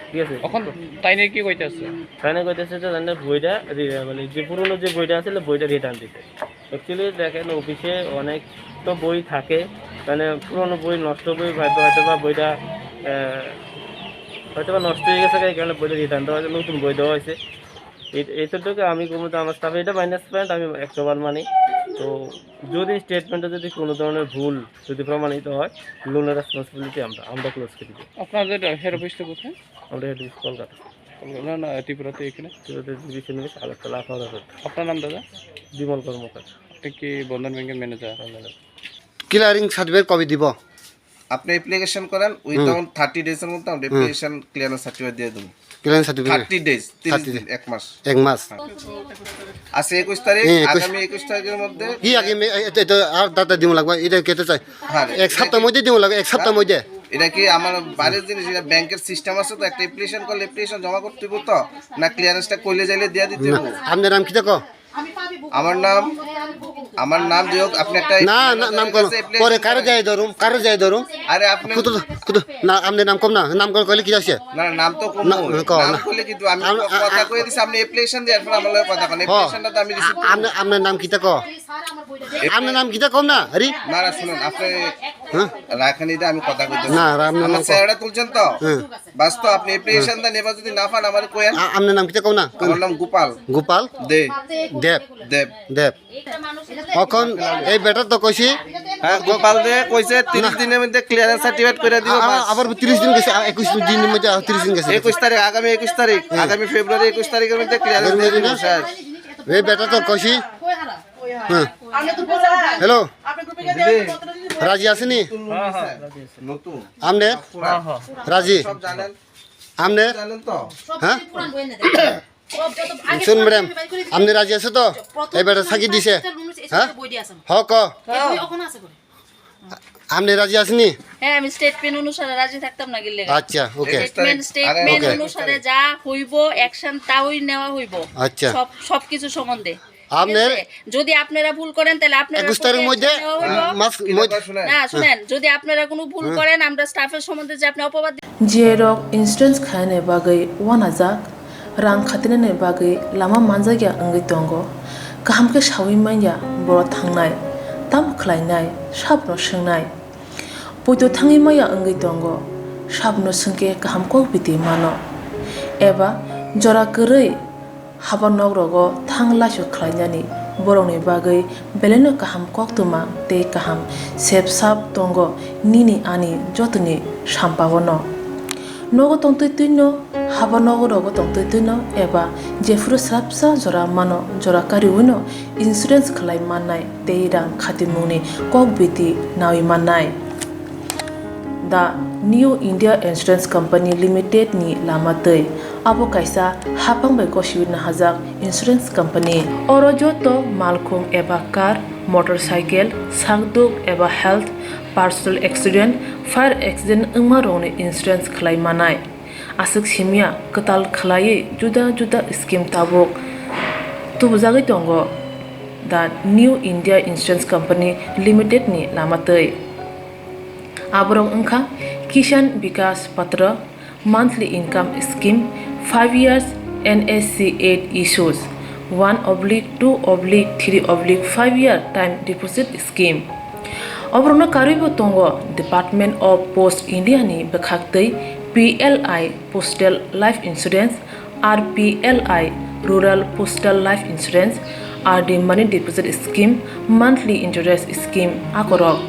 ঠিক আছে এখন তাই নিয়ে কি কইতেছে তাই না কইতেছে যে তাই বইটা মানে যে পুরোনো যে বইটা আছে বইটা রিটার্ন দিতে অ্যাকচুয়ালি দেখেন অফিসে অনেক তো বই থাকে মানে পুরোনো বই নষ্ট বই হয়তো বা বইটা হয়তো বা নষ্ট হয়ে গেছে এই কারণে বইটা রিটার্ন দেওয়া হয়েছে নতুন বই দেওয়া হয়েছে এইটাকে আমি কমতে আমার স্টাফে এটা মাইনাস পয়েন্ট আমি 100 মানি তো যদি স্টেটমেন্টে যদি কোনো ধরনের ভুল যদি প্রমাণিত হয় লোনের রেসপন্সিবিলিটি আমরা ক্লোজ করে দিই আপনাদের হেড অফিসটা কোথায় আমরা হেড অফিস কলকাতা না না ত্রিপুরাতে এখানে আলাদা আপনার নাম দাদা বিমল কর্মকার আপনি কি বন্ধন ব্যাংকের ম্যানেজার ক্লিয়ারিং সার্টিফিকেট কবে দিব আপনি অ্যাপ্লিকেশন করেন উইথআউট 30 ডেজ এর মধ্যে আমরা অ্যাপ্লিকেশন ক্লিয়ারেন্স সার্টিফিকেট দিয়ে দেব ক্লিয়ারিং সার্টিফিকেট 30 ডেজ 30 দিন এক মাস আছে 21 তারিখ আগামী 21 তারিখের মধ্যে কি আগে এটা আর দাদা দিব লাগবে এটা কেটে চাই এক সপ্তাহ মধ্যে দিব লাগবে এক সপ্তাহ মধ্যে এটা কি আমার বাইরের জিনিস এটা ব্যাংকের সিস্টেম আছে তো একটা অ্যাপ্লিকেশন করলে অ্যাপ্লিকেশন জমা করতে হবে তো না ক্লিয়ারেন্সটা কইলে যাইলে দিয়া দিতে হবে আপনার নাম কি দেখো আমার নাম দিও আপনি একটা না নাম কোন পরে কারে যাই ধরুম আরে আপনি না আপনার নাম কম না নাম কোন কইলে কি আছে না নাম তো কম নাম কইলে কিন্তু আমি কথা কই দিছি আপনি অ্যাপ্লিকেশন দিয়ে এখন আমার কথা কোন অ্যাপ্লিকেশনটা তো আমি রিসিভ আপনার নাম কি দেখো আপনার নাম কি দেখো না আরে না শুনুন আপনি রাখেন এটা আমি কথা কইতেছি না আপনার নাম স্যারটা তুলছেন তো বাস তো আপনি অ্যাপ্লিকেশনটা নেবা যদি না পান আমারে কইেন আপনার নাম কি দেখো না আমার নাম গোপাল দেব এখন এই বেটা তো কইছি হ্যাঁ গোপাল দে কইছে 30 দিনের মধ্যে ক্লিয়ারেন্স সার্টিফিকেট করে দিব বাস আবার 30 দিন গেছে 21 দিনের মধ্যে 30 দিন গেছে 21 তারিখ আগামী 21 তারিখ আগামী ফেব্রুয়ারি 21 তারিখের মধ্যে ক্লিয়ারেন্স দিয়ে দিব স্যার এই বেটা তো কইছি হ্যাঁ হ্যালো রাজি আসেনি নতুন আমনে রাজি সব জানেন আমনে জানেন তো হ্যাঁ শুন ম্যাডাম আপনি রাজি আছে তো এই বেটা সাকি দিছে হ্যাঁ হক আপনি রাজি আসেনি হ্যাঁ আমি স্টেটমেন্ট অনুসারে রাজি থাকতাম না গেলে আচ্ছা ওকে স্টেটমেন্ট অনুসারে যা হইব অ্যাকশন তাই নেওয়া হইব আচ্ছা সবকিছু সম্বন্ধে আপনার যদি আপনারা ভুল করেন তাহলে আপনারা 21 তারিখের মধ্যে না শুনেন যদি আপনারা কোনো ভুল করেন আমরা স্টাফের সম্বন্ধে যে আপনি অপবাদ जेरक इन्सुरेन्स खाने बागै वानाजाक रां खाथिनायनि बागै लामा मानजागिया अंगै दंगो गाहामके सावै माइया बर' थांनाय ताम खलायनाय साबनो सोंनाय बयद' थाङै माइया अंगै दंगो साबनो सोंके गाहामको बिदि मानो एबा जरा गोरै हाबा नगरगो थां लासो खलायनानै बर'नि बागै बेलेनो गाहाम कक्तमा ते गाहाम सेब साब दंगो निनि आनि जतनि साम्पावनो नगो तंतैतैनो हाबा नगरगो तंतैतैनो एबा जेफुर स्राबसा जरा मानो जरा कारिउनो इन्सुरेन्स खलाय माननाय ते रां खातिमुनि कक बिदि नावि माननाय दा new India insurance company limited नि लामातै abo kaisa hapang bai gosiwina hajak insurance company oro joto malkhung eba car motorcycle sakduk eba health personal accident fire accident ungma rongni insurance khlai manai asuk simia katal khlai juda juda scheme tabok tubujagai tongo the new india insurance company limited ni lamatei aborong ungkha kisan vikas patra monthly income scheme 5 years NSC 8 issues 1/2/3/5 year time deposit scheme Obrono karibo tongo Department of Post India ni bekhaktei PLI Postal Life Insurance RPLI Rural Postal Life Insurance RD Money Deposit Scheme Monthly Interest Scheme akorok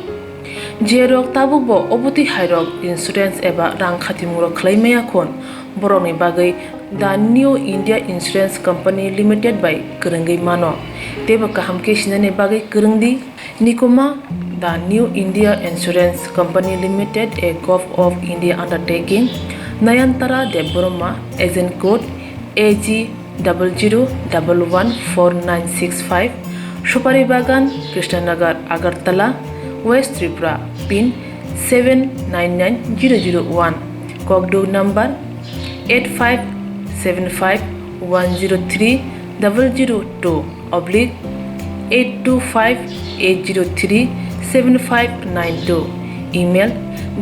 Jerok tabukbo obuti hairok insurance eba rang khatimuro khlaimaya khon boroni bagai the new india insurance company limited by kerengei mano teba kahamke sinane bagai kerengdi nikoma the new india insurance company limited a gov of india undertaking nayantara deboroma agent code AG 00114965 Shupari Bagan Krishnanagar Agartala West Tripura pin 799001 Kokborok number 8575103825-825-803-7592 email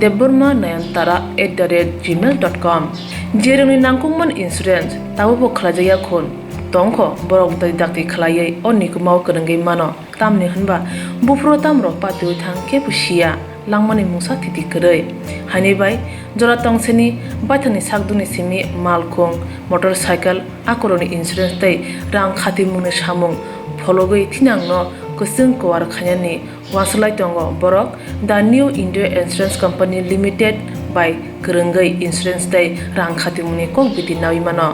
debormanayantara@gmail.com jeroni nangkungman insurance tabo khlajaya khon tongkho borok dai dakti khlaiei onikumau kerengei mano tamni hanba bufro tamro patui thangke pusia langmani mungsa thiti korei hani bai jora tongseni baithani sakduni simi malkhung motorcycle akoroni insurance tai rang khati mungni samung phologoi thinangno kusung kwar khanyani waslai tongo borok the new india insurance company limited by kerengei insurance tai rang khati mungni kok biti nawi mano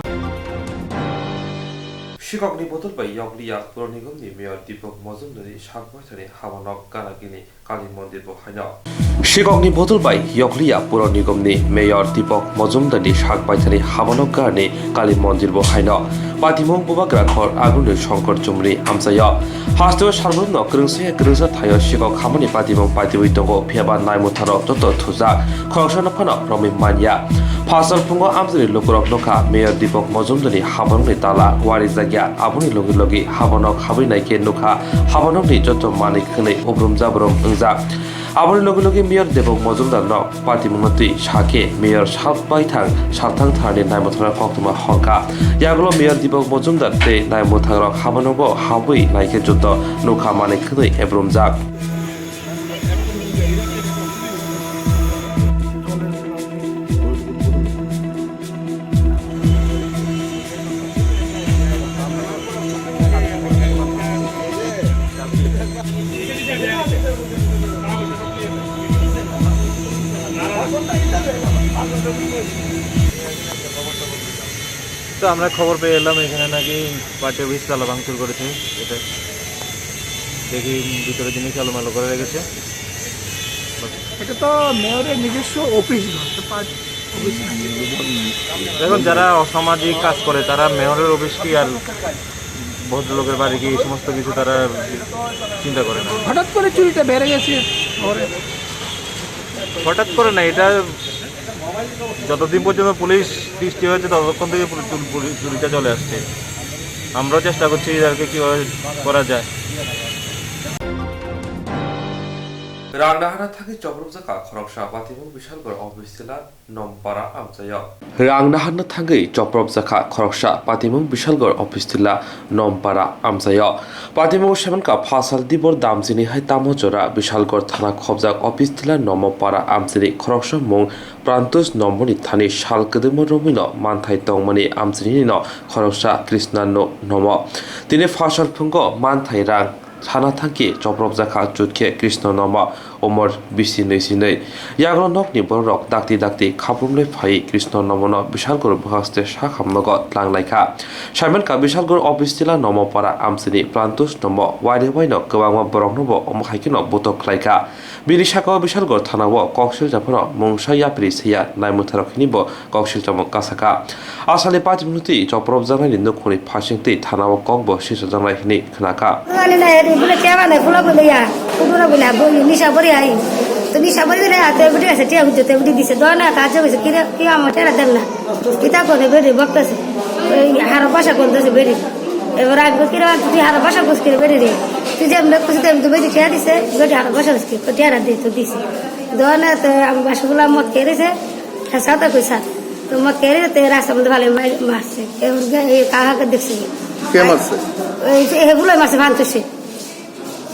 Shikokni botol bai yokliya pur nigomni mayor Deepak Majumdari sakbaithani habanok ganagini Kali Mandir bo haino Shikokni botol bai yokliya pur nigomni mayor Deepak Majumdari sakbaithani habanok garni Kali Mandir bo haino Patimong bubagra khor agunni Shankar Chumri amsayo Hasto sarbumno krungsa thayo Shikok hamani patimong patibui tongo phiaba naimutharok joto thuja khorokshana phano romi manya Fasal pungo amsari lokorok nokha mayor Deepak Majumdari habanokni tala wari jagya aboni logi logi habanok habri naike nokha habanokni joto manik khne obrum jabrom ungja aboni logi logi mayor Deepak Majumdar nok patimongtui sake mayor sakbai thang tharni naimuthara Koktwma hongka yagulo mayor Deepak Majumdar te naimutharok habanogo habui naike joto nokha manik khne ebrum jak তো আমরা খবর পেয়ে এলাম এখানে নাকি party office তালা ভাঙচুর করেছে। এটা দেখি ভিতরে জিনিস আলোমালো করে রেখেছে। এটা তো মেয়রের নিজস্ব অফিস অফিস এখন যারা অসামাজিক কাজ করে তারা মেয়রের অফিস কি আর ভদ্রলোকের বাড়ি কি এই সমস্ত কিছু তারা চিন্তা করে না। হঠাৎ করে চুরিটা বেড়ে গেছে শহরে। হঠাৎ করে না, এটা যতদিন পর্যন্ত পুলিশ দৃষ্টি হয়েছে ততক্ষণ থেকে চুরিটা চলে আসছে। আমরাও চেষ্টা করছি এদেরকে কীভাবে করা যায়। রাংনাহানা থাকি চব্রবজাকা খরকসা বাতিমুং বিশালগড় অফিসিলা নম্পারা আমচায় রাংনাহানা থাকি চব্রবজাকা খরকসা বাতিমুং বিশালগড় অফিসিলা নম্পারা আমচায় বাতিমুং সেমানকা ফাসাল দিবর দামজিনি হাই তামজরা বিশালগড় থানা খবজাক অফিসিলা নম্পারা আমচিনি খরকসা মুং প্রান্তুস নম্বরনি থানি শালকদম রমিন মানথাই তংমানি আমচিনি খরকসা কৃষ্ণান্ন নম তিনি ফাসাল ফুঙ্গ মানথাই রাং সানা থাকি চব্রবজাকা জুতকে কৃষ্ণ নম অমর বিসি নৈসিनै ইয়াগ্র নকনি বরক দাক্তি দাক্তি খাবুমলে ফাই কৃষ্ণ নমন বিশালগড় বহাস্তে সাখামনগ ত্লাংলাইখা সাইমানকা বিশালগড় অফিসিলা নমপারা আমচিনি প্রান্তুস নম ওয়াইরে ওয়াইন गोबां বরক নব অমহাইকিন বতক লাইখা বিনি সাকা বিশালগড় থানাও ককশিল জাফন মংসা ইয়াপ্রি সেয়া নাইমুথারখিনিব ককশিল জাম কাসাকা আসালে 5 মিনিটই চব্রবজানানি নখনি ফাসিংতি থানাও ককব শিশু জানাইখিনি খনাকা বলে কেবা নাই ফুলা বলে ইয়া কুকুরা বলে বই নিশা পরে আই তো নিশা পরে দিলে হাতে বেটে আছে টিয়া হুজতে বেটে দিছে দনা কাজ হইছে কি আমার টেরা দেন না কিতা করে বেটে বকতেছে ওই হার ভাষা করতেছে বেটে এবার আগে কিরা তুই হার ভাষা কোস করে বেটে রে তুই যে আমরা কোস দেম তো বেটে টিয়া দিছে বেটে হার ভাষা কোস করে টিয়া দে তো দিছে দনা তো আমি বাসগুলা মত কেরেছে সাথে কইছা তো মত কেরে তে রাস্তা মধ্যে ভালো মারছে এই কাহাকে দেখছি কে মারছে এই এগুলো মারছে ভাঙতেছে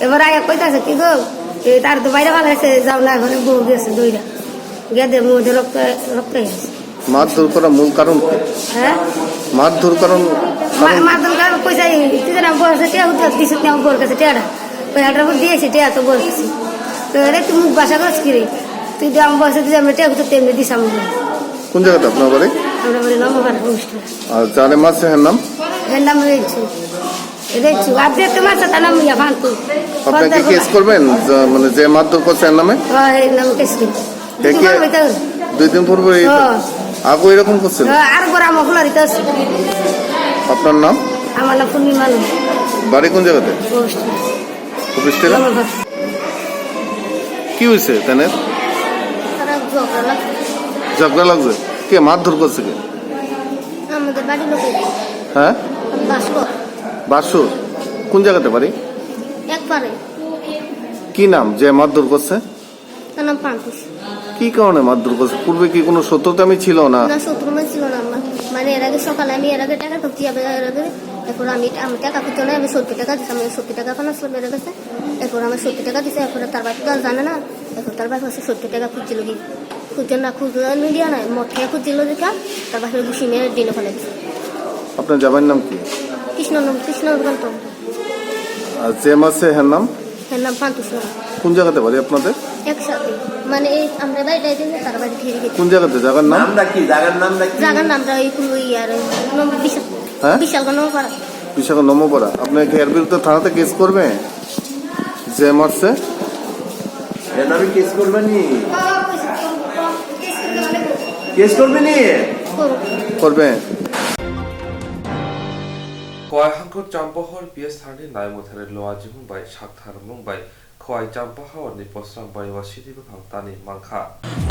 এবার আয়া কইতাছে কি গো তার তো বাইরে ভালো আছে যাও না ঘরে বউ গেছে দইরা গেদে মধ্যে রক্ত রক্ত আছে মারধর করার মূল কারণ কি? হ্যাঁ মারধর কারণ মারধর কারণ কইসা তুই না বলছে টিয়া উঠতে দিছিস না বল কাছে টিয়াটা ওই হাটার মধ্যে দিয়েছি টিয়া তো বলছি তো রে তুই মুখ বাসা করছিস কি রে তুই তো আমি বলছে তুই আমরা টিয়া উঠতে তেমনি দিস আমরা কোন জায়গাতে আপনার বাড়ি? আমরা বলি নমবার অনুষ্ঠান আর যারে মারছে এর নাম? এর নাম রয়েছে রেচু আপনি একটা মাছ তার নাম ইয়া ফান্তু আপনি কি কেস করবেন মানে যে মারধর করছে এর নামে? হ্যাঁ এর নাম কেস কি দুই দিন পূর্বে আগু এরকম করছিল আর গোরা মফলা দিতে আপনার নাম? আমার নাম পূর্ণিমা বাড়ি কোন জায়গাতে? অফিসটা কি হয়েছে তেনের ঝগড়া লাগছে কে মারধর করছে কে? আমাদের বাড়ি লোক হ্যাঁ বাসুর কোন জায়গাতে বাড়ি? একবারে কি নাম যে মারধর করছে? তার নাম পান্তুস কি কারণে মারধর করছে? পূর্বে কি কোনো সত্যতামি ছিল না? না শত্রুমা ছিল না মানে এর আগে সকালে আমি এর আগে টাকা ঢুকছি এর আগে এরপর আমি টাকা খুঁজতে না আমি 70 টাকা দিচ্ছি আমি 70 টাকা ফানা ছিল বেড়ে গেছে এরপর আমি 70 টাকা দিচ্ছি এরপরে তার বাড়ি তো জানে না এখন তার বাড়ি হচ্ছে 70 টাকা খুঁজছিল কি খুঁজে না খুঁজে মিডিয়া নাই মদ খেয়ে খুঁজছিল দেখা তার বাড়ি ঘুষি মেরে দিনে ফেলে দিচ্ছে। আপনার জামাইয়ের নাম কি? কৃষ্ণ গন্ত আর যে মাসে এর নাম? এর নাম পান্তুস কোন জায়গাতে বাড়ি আপনাদের? একসাথে মানে এই আমরা বাড়ি যাই দিন তার বাড়ি থেকে কোন জায়গাতে? জায়গার নাম কি? জায়গার নামটা ওই ইয়ার বিশাল নমপাড়া। বিশাল নমপাড়া। আপনি কি এর বিরুদ্ধে থানাতে কেস করবে যে মারছে? এর নামে কেস করবেনি? কেস করবেনি? করবে। খোয়াই হাঙ্কুর চাম্পাহর পিএস থার্টি নাইমথারের লোয়াজি মুম্বাই সাকথার মুম্বাই খোয়াই চাম্পাহাওয়ারনি পশ্রাম বাড়িওয়া সিটি বিভাগ তানি মাংখা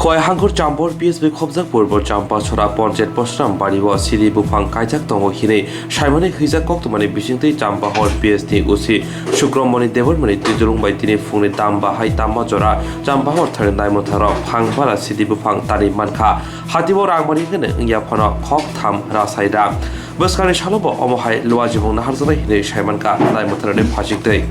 খোয়াই হাঙ্কুর চাম্পাহর পিএস বি খবজাক পূর্ব চাম্পা ছড়া পঞ্চায়েত পশ্রাম বাড়িওয়া সিটি বুফাং কাইজাক দङ হিনে সাইমানি হিজাক কক্তমানি বিसिंतै চাম্পাহর পিএস नि उसी शुक्रमनि देवरमनि तिजुरुंबाय तिनि फुंनि दाम बाहाय तामा जरा चाम्पाहर थारे नाइमथार फांबारा सिटी बुफां तानि मानखा हातिबो रांमानि होनो इंयाफाना खक थाम रासायदा बसखानि सालब अमहाय लुवाजिबुं नाहारजानाय हिने साइमानका नाइमथारनि फासिकदै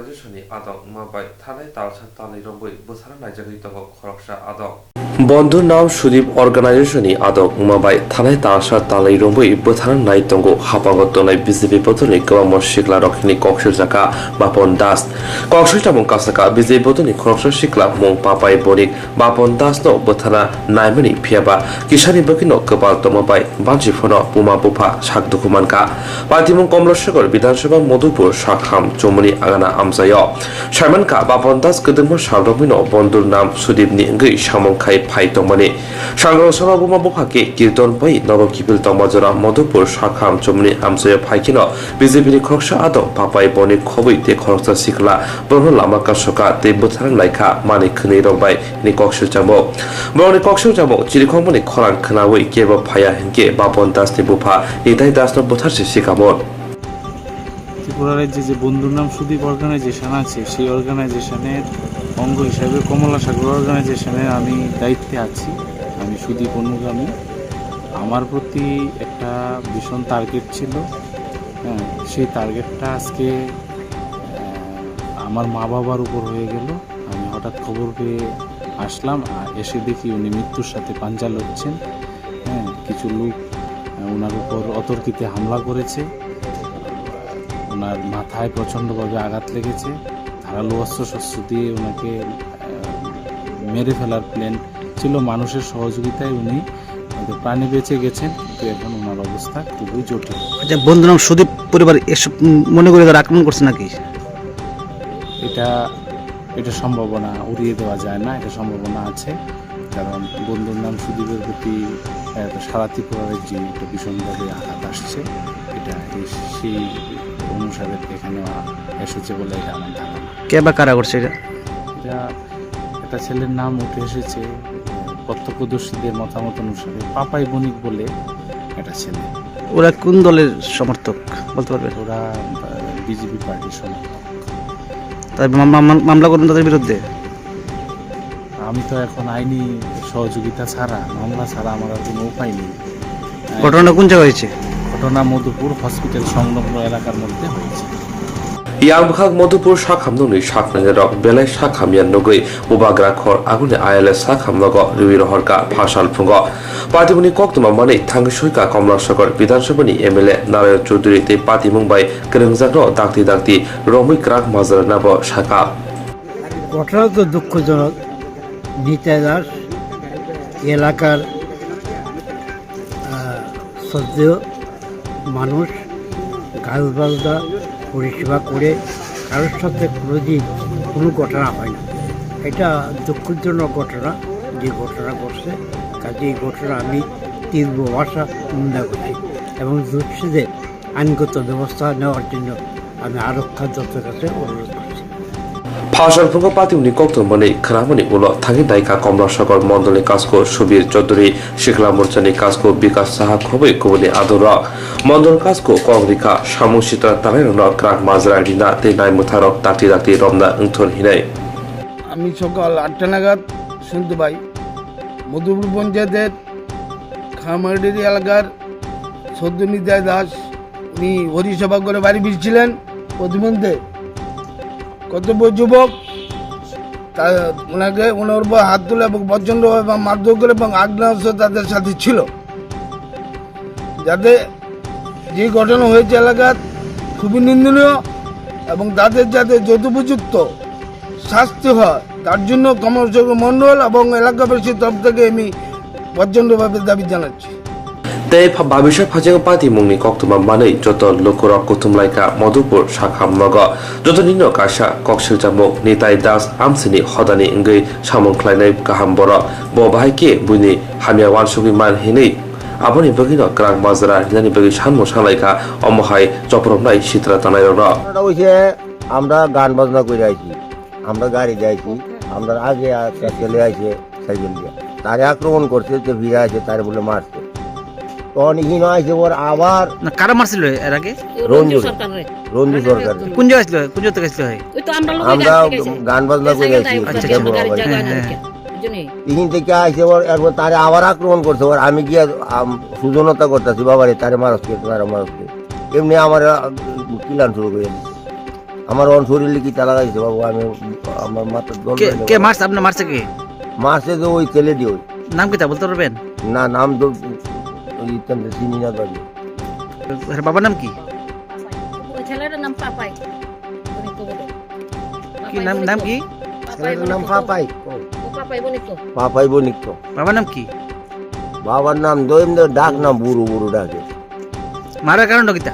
अर्गानाइजेशननि आदं माबाय थानाय तालसा तालनि रंबै बोसारा नायजागै दङ खरकसा आदं बन्धु नाम सुदीप अर्गानाइजेशननि आदं माबाय थानाय तालसा तालनि रंबै बोसारा नाय दङ हापागत दनाय बिजेपि बदलनि गोबां सिख्ला रखिनि कक्सर जाका बापन दास कक्सर ताबं कासाका बिजेपि बदलनि खरकसा सिख्ला मुं पापाय बनिक बापन दास न बोथारा नायमनि फियाबा किसानि बकिनो गोबाल तमबाय बानसिफोरनो बुमा बुफा साक दुखुमानका पार्टीमुं कमलशेखर विधानसभा मधुपुर शाखाम चौमनि आगाना आमजायो साइमनका बापन दास गदमो सारदमिनो बन्धुर नाम सुदीपनि गै सामंखाय फाइतमनि सांग्रांसना बुमा बुफाके कीर्तन बै नवकिबिल तमजरा मधुपुर शाखाम चौमनि आमजायो फाइकिनो बीजेपीनि खरकसा आदं पापाय बनि खबै ते खरकसा सिखला बरनो लामा कासका ते बोथार नायखा मानि खनै रंबाय नि कक्सर जामो बरनि कक्सर जामो चिरिखंमनि खरां खनावै केबो फाया हेंके बापन दासनि बुफा निताय दासनो बोथारसे सिकामर ত্রিপুরা রাজ্যে যে বন্ধুর নাম সুদীপ অর্গানাইজেশন আছে সেই অর্গানাইজেশনের অঙ্গ হিসাবে কমলা সাগর অর্গানাইজেশনের আমি দায়িত্বে আছি। আমি সুদীপ অনুগামী। আমার প্রতি একটা ভীষণ টার্গেট ছিল, সেই টার্গেটটা আজকে আমার মা বাবার উপর হয়ে গেল। আমি হঠাৎ খবর পেয়ে আসলাম, এসে দেখি উনি মৃত্যুর সাথে পাঞ্জা লড়ছেন। কিছু লোক ওনার উপর অতর্কিতে হামলা করেছে, ওনার মাথায় প্রচণ্ডভাবে আঘাত লেগেছে, ধারালো অস্ত্রশস্ত্র দিয়ে ওনাকে মেরে ফেলার প্ল্যান ছিল। মানুষের সহযোগিতায় উনি প্রাণে বেঁচে গেছেন, কিন্তু এখন ওনার অবস্থা খুবই জটিল। আচ্ছা, বন্ধু নাম সুদীপ পরিবার এসব মনে করে তারা আক্রমণ করছে নাকি? এটা সম্ভাবনা উড়িয়ে দেওয়া যায় না, এটা সম্ভাবনা আছে। কারণ বন্ধুর নাম সুদীপের প্রতি সারা ত্রিপুরা রাজ্যে একটা ভীষণভাবে আঘাত আসছে। এটা সেই অনুসারে এখানে এসেছে বলে এটা আমার ধারণা। কে বা কারা করছে এটা? একটা ছেলের নাম উঠে এসেছে প্রত্যক্ষদর্শীদের মতামত অনুসারে, পাপাই বণিক বলে একটা ছেলে। ওরা কোন দলের সমর্থক বলতে পারবে? ওরা বিজেপি পার্টির সমর্থক। তাই মামলা করবেন তাদের বিরুদ্ধে? আমি তো এখন আইনি সহযোগিতা ছাড়া, মামলা ছাড়া আমার আর কোনো উপায় নেই। ঘটনাটা কোন জায়গায় হয়েছে? ঘটনা মধুপুর হসপিটাল সংলগ্ন এলাকার মধ্যে হয়েছে। ইয়াংবখাক মধুপুর শাখামননি শাকনাজেরক বেলায় শাখামিয়ান নগৈ উবাগ্রা খর আগুনে আয়ালে শাখামনগ রুই রহরকা ভাষাল ফুঙ্গ পার্টিমুনি কক্তমা মানে থাঙ্গসইকা কমলাশকর বিধানসভানি এমএলএ নারায়ণ চৌধুরী তে পাতিমুংবাই কেরেংজাগ্র দাগতি দাগতি রমই ক্রাক মাজার নাব শাখা। ঘটনা তো দুঃখজনক। নিতাই দাস এলাকার শ্রদ্ধেয় মানুষ, গাছ বাজদা পরিষেবা করে কারোর সাথে কোনোদিন কোনো ঘটনা হয় না। এটা দুঃখজনক ঘটনা, যে ঘটনা ঘটছে। কাজে এই ঘটনা আমি তীব্র ভাষা নিন্দা করছি এবং দোষীদের আইনগত ব্যবস্থা নেওয়ার জন্য আমি আরক্ষা দপ্তরের কাছে অনুরোধ করছি। ভাষাল ফুঙ্গ পাতিমুনি কক্তমানি খরামনি উল থাঙ্গি দাইকা কমলাশকর মন্ডলী কাসকো সুবীর চৌধুরী শিখলা মোর্চানি কাসকো বিকাশ সাহা খবৈ কুবনি আদর মন্ডল কাসকো কংরিকা সামুসিতা তালাইরন ক্রাক মাজরা রিনা তে নাই মুথারক দাগতি দাগতি রমনা উংথর হিনাই। আমি সকাল 8টা নাগাদ শুনতে পাই মধুপুর পঞ্চায়েতের খামারডেরি এলাকার সদ্য নিতাই দাস উনি হরিসভা করে বাড়ি ফিরছিলেন। প্রতিমধ্যে কর্তব্য যুবক ওনার উপর হাত তুলে এবং প্রচণ্ডভাবে মারধর করে এবং আগ্নেয়াস্ত্র তাদের সাথে ছিল। যাতে যে ঘটনা হয়েছে এলাকার খুবই নিন্দনীয় এবং তাদের যাতে যথোপযুক্ত শাস্তি হয় তার জন্য কমলচক্র মণ্ডল এবং এলাকাবাসীর তরফ থেকে আমি প্রচণ্ডভাবে দাবি জানাচ্ছি। তাই বাবিশা ফাজিং পাতিমুংনি কক্তমা মানে যত লোকরক কুতুমলাইকা মধুপুর শাখামনগ যত নিন্ন কাশা কক্সিল জামুক নিতাই দাস আমসিনি হদানি ইংগৈ সামংখ্লাইনাই গাহাম बर बाहायके बुनि हामिया वानसुगि मान हिनै आबनि बगिनो क्राक बाजारा हिनानि बगि सानमो सालाइका अमहाय चपरमनाय सित्रा तानाय र ওটা হইছে আমরা গান বাজনা করে আইছি, আমরা গাড়ি যাইছি, আমরা আগে চলে আইছে সাইকেল দিয়ে, তারে আক্রমণ করছে, যে ভিড় আছে তারে বলে মারছে। তখন ইহিন আইছে ওর আবার কারা মারছিল এর আগে? রঞ্জু সরকার। কোন জায়গায় ছিল? কোন জায়গা থেকে ছিল? আমরা গান বাজনা করে আইছি। ইহিন থেকে আইছে ওর, এরপর তারে আবার আক্রমণ করছে। ওর আমি গিয়া সুজনতা করতেছি, বাবারে তারে মারছে, তারে মারছে। এমনি আমার কিলান শুরু করে আমার অন শরীরে কি তালা লাগাইছে বাবু, আমি আমার মাথা জল কে মারছে আপনার মারছে কে মারছে তো ওই ছেলে দিয়ে। ওই নাম কি তা বলতে পারবেন? না নাম তো চিনি না পারবে। বাবার নাম কি? ওই ছেলেটার নাম পাপাই। কি নাম কি? ছেলেটার নাম পাপাই। পাপাই বনিক। পাপাই বণিক তো। বাবার নাম কি? বাবার নাম তো এমনি ডাক না, বুড়ো বুড়ো ডাকে। মারার কারণটা কিতা?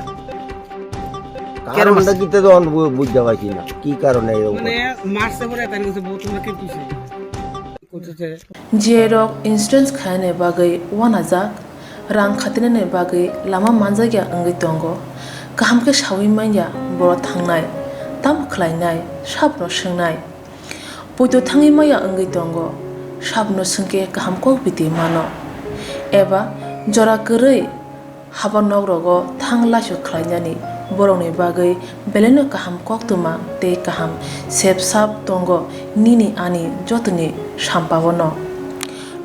কারণটা কিতে তো বুঝতে পারছি না কি কারণে এরকম। Jerok insurance khane bagai wanajak rang khatinane bagai lama manjagya angai tongo kaham ke shawi manya boro thangnai tam khlainai sabno swngnai poito thangi maya angai tongo sabno sungke kaham ko biti mano eba jora korei haba nogrogo thangla su khlainani boroni bagai beleno kaham koktwma tei kaham sepsap tongo nini ani jotoni sampabono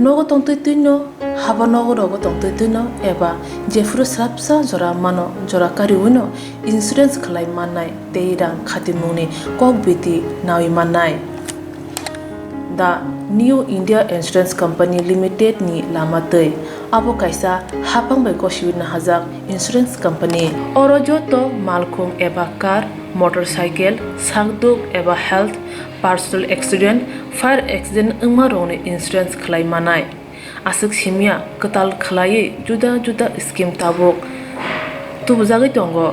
nogo tongtoi tuino haba nogorogo tongtoi tuino eba jefuru srapsa jora mano jora kariuno insurance khlai mannai tei rang khatimuni kokbiti nawi mannai. The New India Insurance Company Limited ni lamatei abo kaisa hapang bai kosibina hajak insurance company oro joto malkhung eba car motorcycle sakduk eba health personal accident fire accident ungma roni insurance khlai manai asuk simia katal khlai juda juda scheme tabuk tubjagai tongo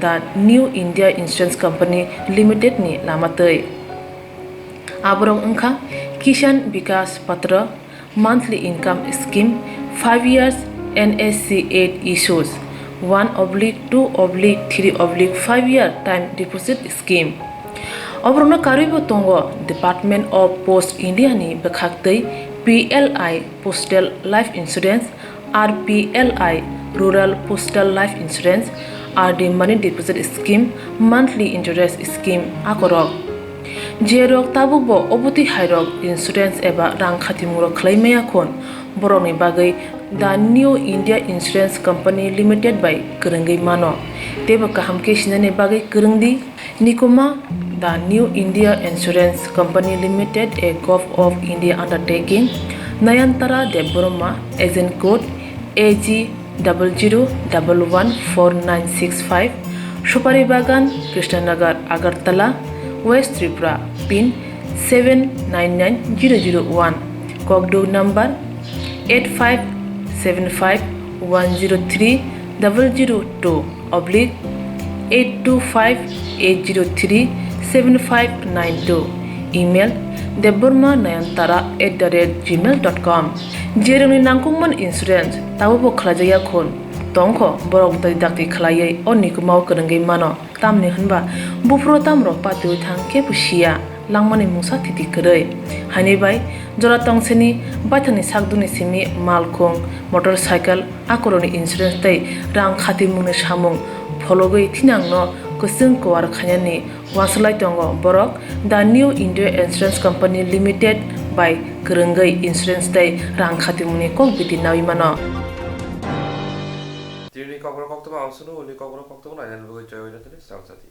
the New India Insurance Company Limited ni lamatei aborok ungkha Kisan Vikas Patra monthly income scheme 5 years NSC 8 issues 1/2/3/5 year time deposit scheme obrona karibo tongo Department of Post India ni bekhaktei PLI Postal Life Insurance RPLI Rural Postal Life Insurance RD Money Deposit Scheme monthly interest scheme akorok Jerok tabukbo obuti hairok insurance eba rang khatimuro khlaimaya khon boroni bagai the New India Insurance Company Limited by Kurungai mano teba kaham ke sinane bagai kurungdi nikoma the New India Insurance Company Limited a Gov of India undertaking Nayantara Deboroma agent code AG 00114965 Supari Bagan Krishnanagar Agartala West Tripura pin 799001 Kokdo number 8575102825-825-803-7592 email debormanayantara@gmail.com jeroni nangkungman insurance tabo khlajaya khon tongkho borok dai dakti khlaiei onikumau kurungai mano tamni hanba bufro tamro patui thangke pusia langmani musa thiti korei hani bai jora tongseni bathani sakduni simi malkhung motorcycle akoroni insurance tei rang khatimuni samung phologoi thinangno kusung kwar khanyani waslai tongo borok the New India Insurance Company Limited by Kurungai insurance tei rang khatimuni kokbiti nawi mano Koktwma amsuno uli Kokborok Koktwma nayan bugai joy Swrangchati.